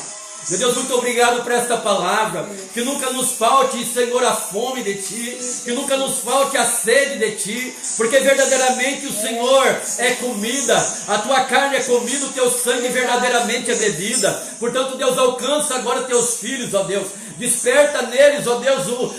Meu Deus, muito obrigado por esta palavra. Que nunca nos falte, Senhor, a fome de Ti. Que nunca nos falte a sede de Ti. Porque verdadeiramente o Senhor é comida. A Tua carne é comida, o Teu sangue verdadeiramente é bebida. Portanto, Deus, alcança agora Teus filhos, ó Deus. Desperta neles, ó Deus, meu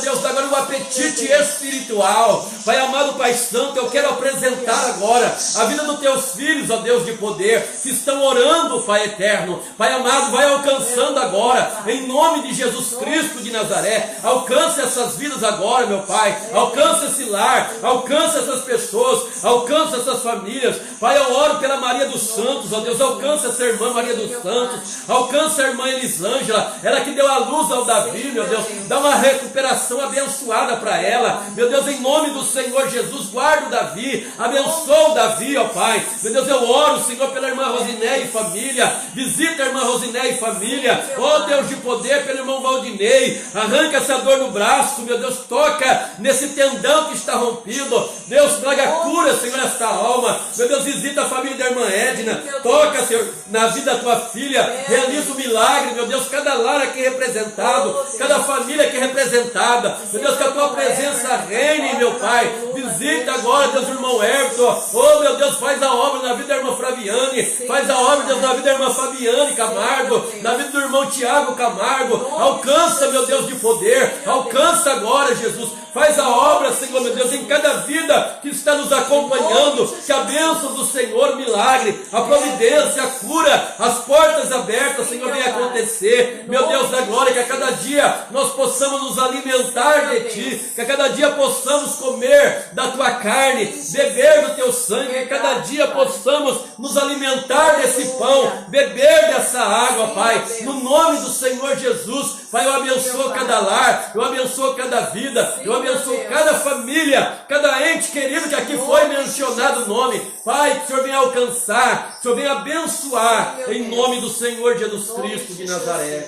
Deus, agora o apetite espiritual. Pai amado, Pai Santo, eu quero apresentar agora a vida dos teus filhos, ó Deus de poder, que estão orando, Pai eterno. Pai amado, vai alcançando agora, em nome de Jesus Cristo de Nazaré. Alcance essas vidas agora, meu Pai. Alcance esse lar, alcance essas pessoas, alcance essas famílias. Pai, eu oro pela Maria dos Santos, ó Deus, alcance essa irmã Maria dos Santos, alcance a irmã Elisângela, ela que deu a luz ao Davi, meu Deus, dá uma recuperação abençoada para ela, meu Deus, em nome do Senhor Jesus, guarda o Davi, abençoa o Davi, ó Pai, meu Deus, eu oro, Senhor, pela irmã Rosiné e família, visita a irmã Rosiné e família, ó Deus de poder, pelo irmão Valdinei, arranca essa dor no braço, meu Deus, toca nesse tendão que está rompido, Deus, traga cura, Senhor, esta alma, meu Deus, visita a família da irmã Edna, toca, Senhor, na vida da tua filha, realiza o milagre, meu Deus, cada lar aqui representado, cada família aqui representada, meu Deus, que a tua presença reine, meu Pai, visita agora, Deus, o irmão Everton, oh meu Deus, faz a obra na vida da irmã Flaviane, faz a obra, Deus, na vida da irmã Fabiane Camargo, na vida do irmão Tiago Camargo, alcança, meu Deus de poder, alcança agora, Jesus, faz a obra, Senhor, meu Deus, em cada vida que está nos acompanhando, que a bênção do Senhor, milagre, a providência, a cura, as portas abertas, Senhor, venha acontecer, meu Deus da glória, que a cada dia nós possamos nos alimentar de Ti, que a cada dia possamos comer da Tua carne, beber do Teu sangue, que a cada dia possamos nos alimentar desse pão, beber dessa água, Pai, no nome do Senhor Jesus. Pai, eu abençoo cada lar, eu abençoo cada vida, eu abençoo cada família, cada ente querido que aqui foi mencionado o nome. Pai, que o Senhor venha alcançar, que o Senhor venha abençoar, em nome do Senhor Jesus Cristo de Nazaré.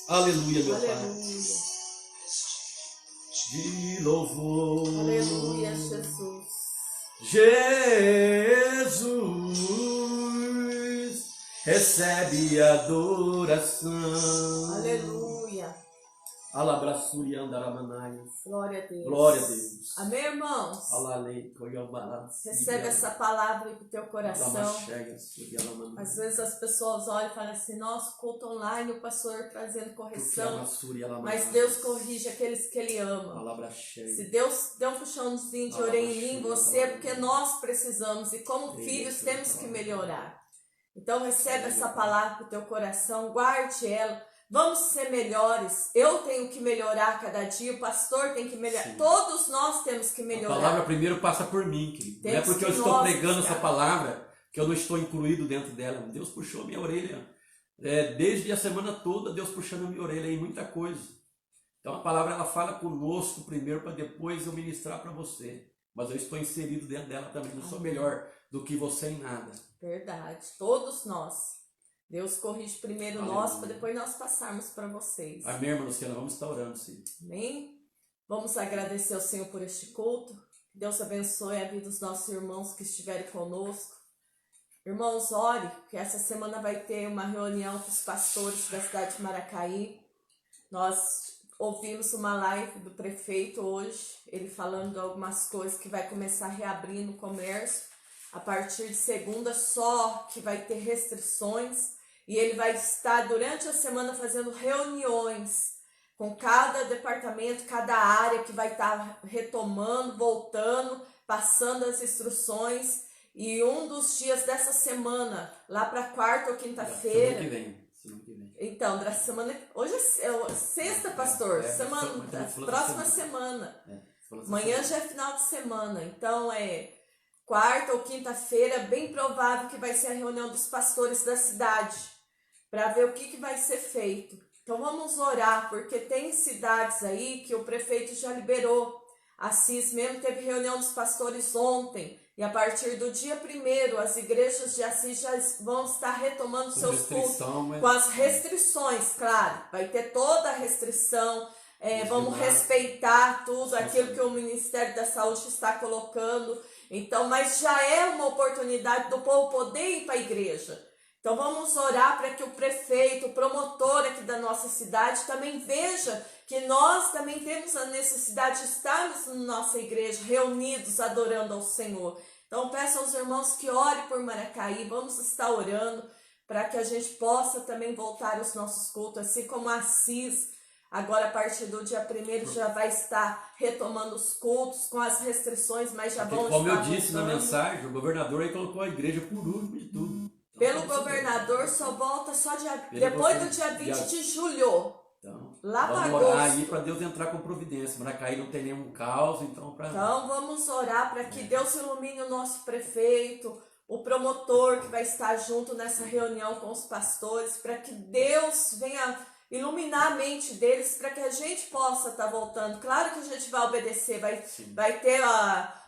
Aleluia, meu Pai. De louvor. Aleluia, Jesus. Jesus recebe adoração. Aleluia. Alabraçuri andaramanaias. Glória a Deus. Glória a Deus. Amém, irmãos? Alalei, coiobalás. Recebe essa palavra aí pro teu coração. Às vezes as pessoas olham e falam assim, nossa, culto online, o pastor trazendo correção. Mas Deus corrige aqueles que Ele ama. Se Deus deu um puxãozinho de orelha em mim, você, é porque nós precisamos. E como filhos temos que melhorar. Então recebe essa palavra pro teu coração, guarde ela. Vamos ser melhores. Eu tenho que melhorar cada dia. O pastor tem que melhorar. Sim. Todos nós temos que melhorar. A palavra primeiro passa por mim, querido. Não é porque eu estou pregando essa palavra que eu não estou incluído dentro dela. Deus puxou a minha orelha. Desde a semana toda, Deus puxando a minha orelha em muita coisa. Então a palavra ela fala conosco primeiro para depois eu ministrar para você. Mas eu estou inserido dentro dela também. Não sou melhor do que você em nada. Verdade. Todos nós. Deus corrige primeiro nós, para depois nós passarmos para vocês. Amém, irmã Luciana, vamos estar orando, sim. Amém? Vamos agradecer ao Senhor por este culto. Deus abençoe a vida dos nossos irmãos que estiverem conosco. Irmãos, ore, que essa semana vai ter uma reunião com os pastores da cidade de Maracaí. Nós ouvimos uma live do prefeito hoje, ele falando de algumas coisas que vai começar a reabrir no comércio. A partir de segunda só que vai ter restrições. E ele vai estar durante a semana fazendo reuniões com cada departamento, cada área que vai estar retomando, voltando, passando as instruções. E um dos dias dessa semana, lá para quarta ou quinta-feira. Semana que vem. Então, da semana. Hoje é sexta, pastor. Próxima semana. Amanhã já é final de semana. Então quarta ou quinta-feira, bem provável que vai ser a reunião dos pastores da cidade, para ver o que vai ser feito. Então vamos orar, porque tem cidades aí que o prefeito já liberou. Assis mesmo teve reunião dos pastores ontem, e a partir do dia 1º, as igrejas de Assis já vão estar retomando seus cultos, com as restrições, claro, vai ter toda a restrição, vamos respeitar tudo aquilo que o Ministério da Saúde está colocando. Então, mas já é uma oportunidade do povo poder ir para a igreja. Então vamos orar para que o prefeito, o promotor aqui da nossa cidade também veja que nós também temos a necessidade de estarmos na nossa igreja, reunidos, adorando ao Senhor. Então peço aos irmãos que orem por Maracaí, vamos estar orando para que a gente possa também voltar aos nossos cultos, assim como Assis Agora, a partir do dia 1º, já vai estar retomando os cultos com as restrições, mas já vão estar como eu disse na voltando. mensagem, o governador aí colocou a igreja por último de tudo. Pelo governador só volta só depois do dia 20 de julho. Então, Lá para vamos orar agosto. aí para Deus entrar com providência. Maracaí não tem nenhum caos, então para... Então vamos orar para que Deus ilumine o nosso prefeito, o promotor que vai estar junto nessa reunião com os pastores, para que Deus venha iluminar a mente deles, para que a gente possa estar voltando. Claro que a gente vai obedecer, vai ter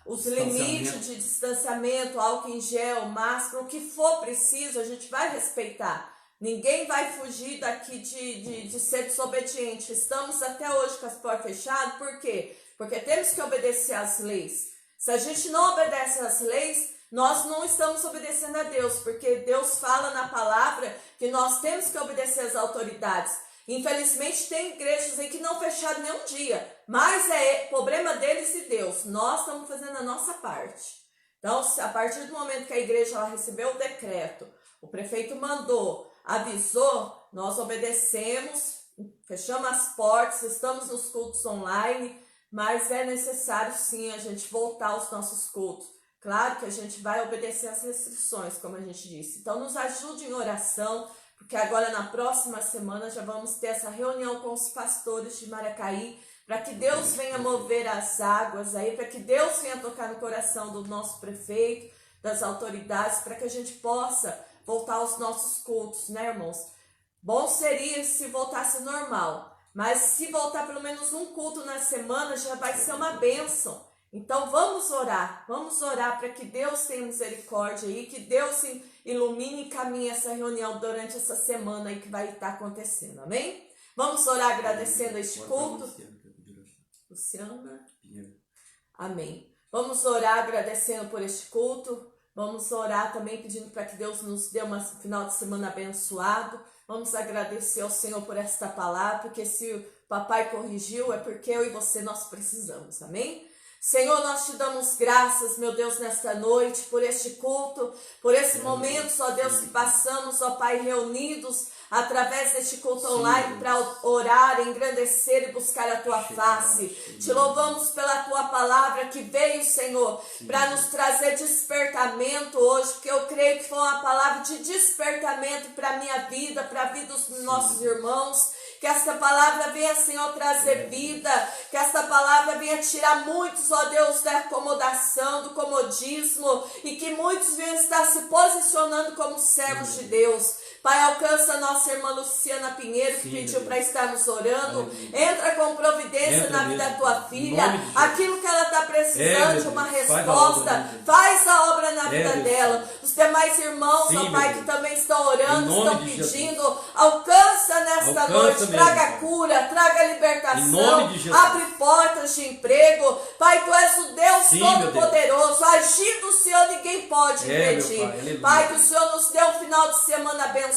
os limites de distanciamento, álcool em gel, máscara, o que for preciso, a gente vai respeitar. Ninguém vai fugir daqui de ser desobediente. Estamos até hoje com as portas fechadas, por quê? Porque temos que obedecer às leis. Se a gente não obedece às leis, nós não estamos obedecendo a Deus, porque Deus fala na palavra que nós temos que obedecer às autoridades. Infelizmente tem igrejas aí que não fecharam nenhum dia, mas é problema deles e Deus. Nós estamos fazendo a nossa parte. Então, a partir do momento que a igreja ela recebeu o decreto, o prefeito mandou, avisou, nós obedecemos, fechamos as portas, estamos nos cultos online, mas é necessário sim a gente voltar aos nossos cultos. Claro que a gente vai obedecer às restrições, como a gente disse. Então nos ajude em oração, porque agora na próxima semana já vamos ter essa reunião com os pastores de Maracaí, para que Deus venha mover as águas aí, para que Deus venha tocar no coração do nosso prefeito, das autoridades, para que a gente possa voltar aos nossos cultos, né, irmãos? Bom seria se voltasse normal, mas se voltar pelo menos um culto na semana já vai ser uma bênção. Então vamos orar para que Deus tenha misericórdia aí, que Deus ilumine e caminhe essa reunião durante essa semana aí que vai estar acontecendo, amém? Vamos orar agradecendo este culto. Luciana? Amém. Vamos orar agradecendo por este culto. Vamos orar também pedindo para que Deus nos dê um final de semana abençoado. Vamos agradecer ao Senhor por esta palavra, porque se o papai corrigiu é porque eu e você nós precisamos, amém? Senhor, nós te damos graças, meu Deus, nesta noite, por este culto, por esse momento, ó Deus, que passamos, ó Pai, reunidos através deste culto online para orar, engrandecer e buscar a Tua face. Te louvamos pela Tua palavra que veio, Senhor, para nos trazer despertamento hoje, porque eu creio que foi uma palavra de despertamento para a minha vida, para a vida dos nossos irmãos. Que esta palavra venha, Senhor, trazer vida, que esta palavra venha tirar muitos, ó Deus, da acomodação, do comodismo, e que muitos venham estar se posicionando como servos de Deus. Pai, alcança a nossa irmã Luciana Pinheiro, que pediu para estarmos orando. Entra com providência na vida da tua filha. Aquilo que ela está precisando de uma resposta, faz a obra na vida dela. Os demais irmãos, ó Pai, que também estão orando, estão pedindo, alcança nesta noite, traga cura, traga libertação, abre portas de emprego. Pai, tu és o Deus Todo-Poderoso, agindo o Senhor, ninguém pode impedir. Pai, que o Senhor nos dê um final de semana abençoado.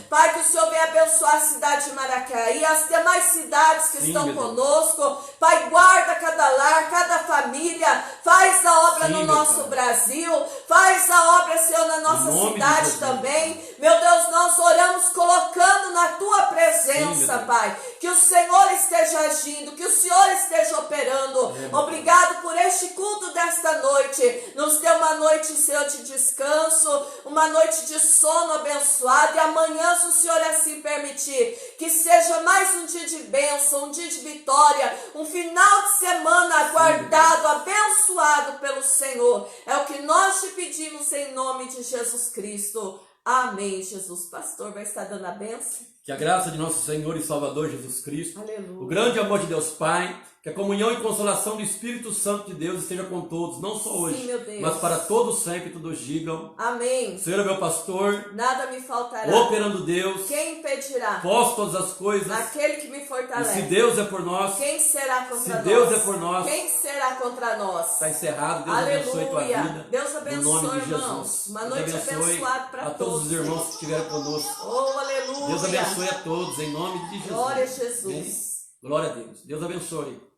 Pai, que o Senhor venha abençoar a cidade de Maracaí e as demais cidades que estão conosco. Pai, guarda cada lar, cada família, faz a obra no nosso Brasil, faz a obra, Senhor, na nossa cidade também. Meu Deus, nós oramos colocando na tua presença, Pai, que o Senhor esteja agindo, que o Senhor esteja operando. Obrigado por este culto desta noite. Nos dê uma noite, Senhor, de descanso, uma noite de sono abençoado, e amanhã, se o Senhor assim permitir, que seja mais um dia de bênção, um dia de vitória, um final de semana aguardado, abençoado pelo Senhor. É o que nós te pedimos em nome de Jesus Cristo. Amém, Jesus. Pastor vai estar dando a bênção. Que a graça de nosso Senhor e Salvador Jesus Cristo, Aleluia, o grande amor de Deus Pai, que a comunhão e consolação do Espírito Santo de Deus esteja com todos, não só hoje, mas para todos sempre, todos digam. Amém. O Senhor é meu pastor, nada me faltará. Operando Deus, quem impedirá? Posso todas as coisas. Aquele que me fortalece. E se Deus é por nós, quem será contra nós? Se Deus é por nós, quem será contra nós? Está encerrado. Deus Aleluia. abençoe tua vida. Deus abençoe, no nome de irmãos. Jesus. Uma Deus noite abençoe abençoada para todos. a todos os irmãos que estiveram conosco. Oh, aleluia. Deus abençoe a todos, em nome de Jesus. Glória a Jesus. Amém? Glória a Deus. Deus abençoe.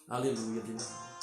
Aleluia.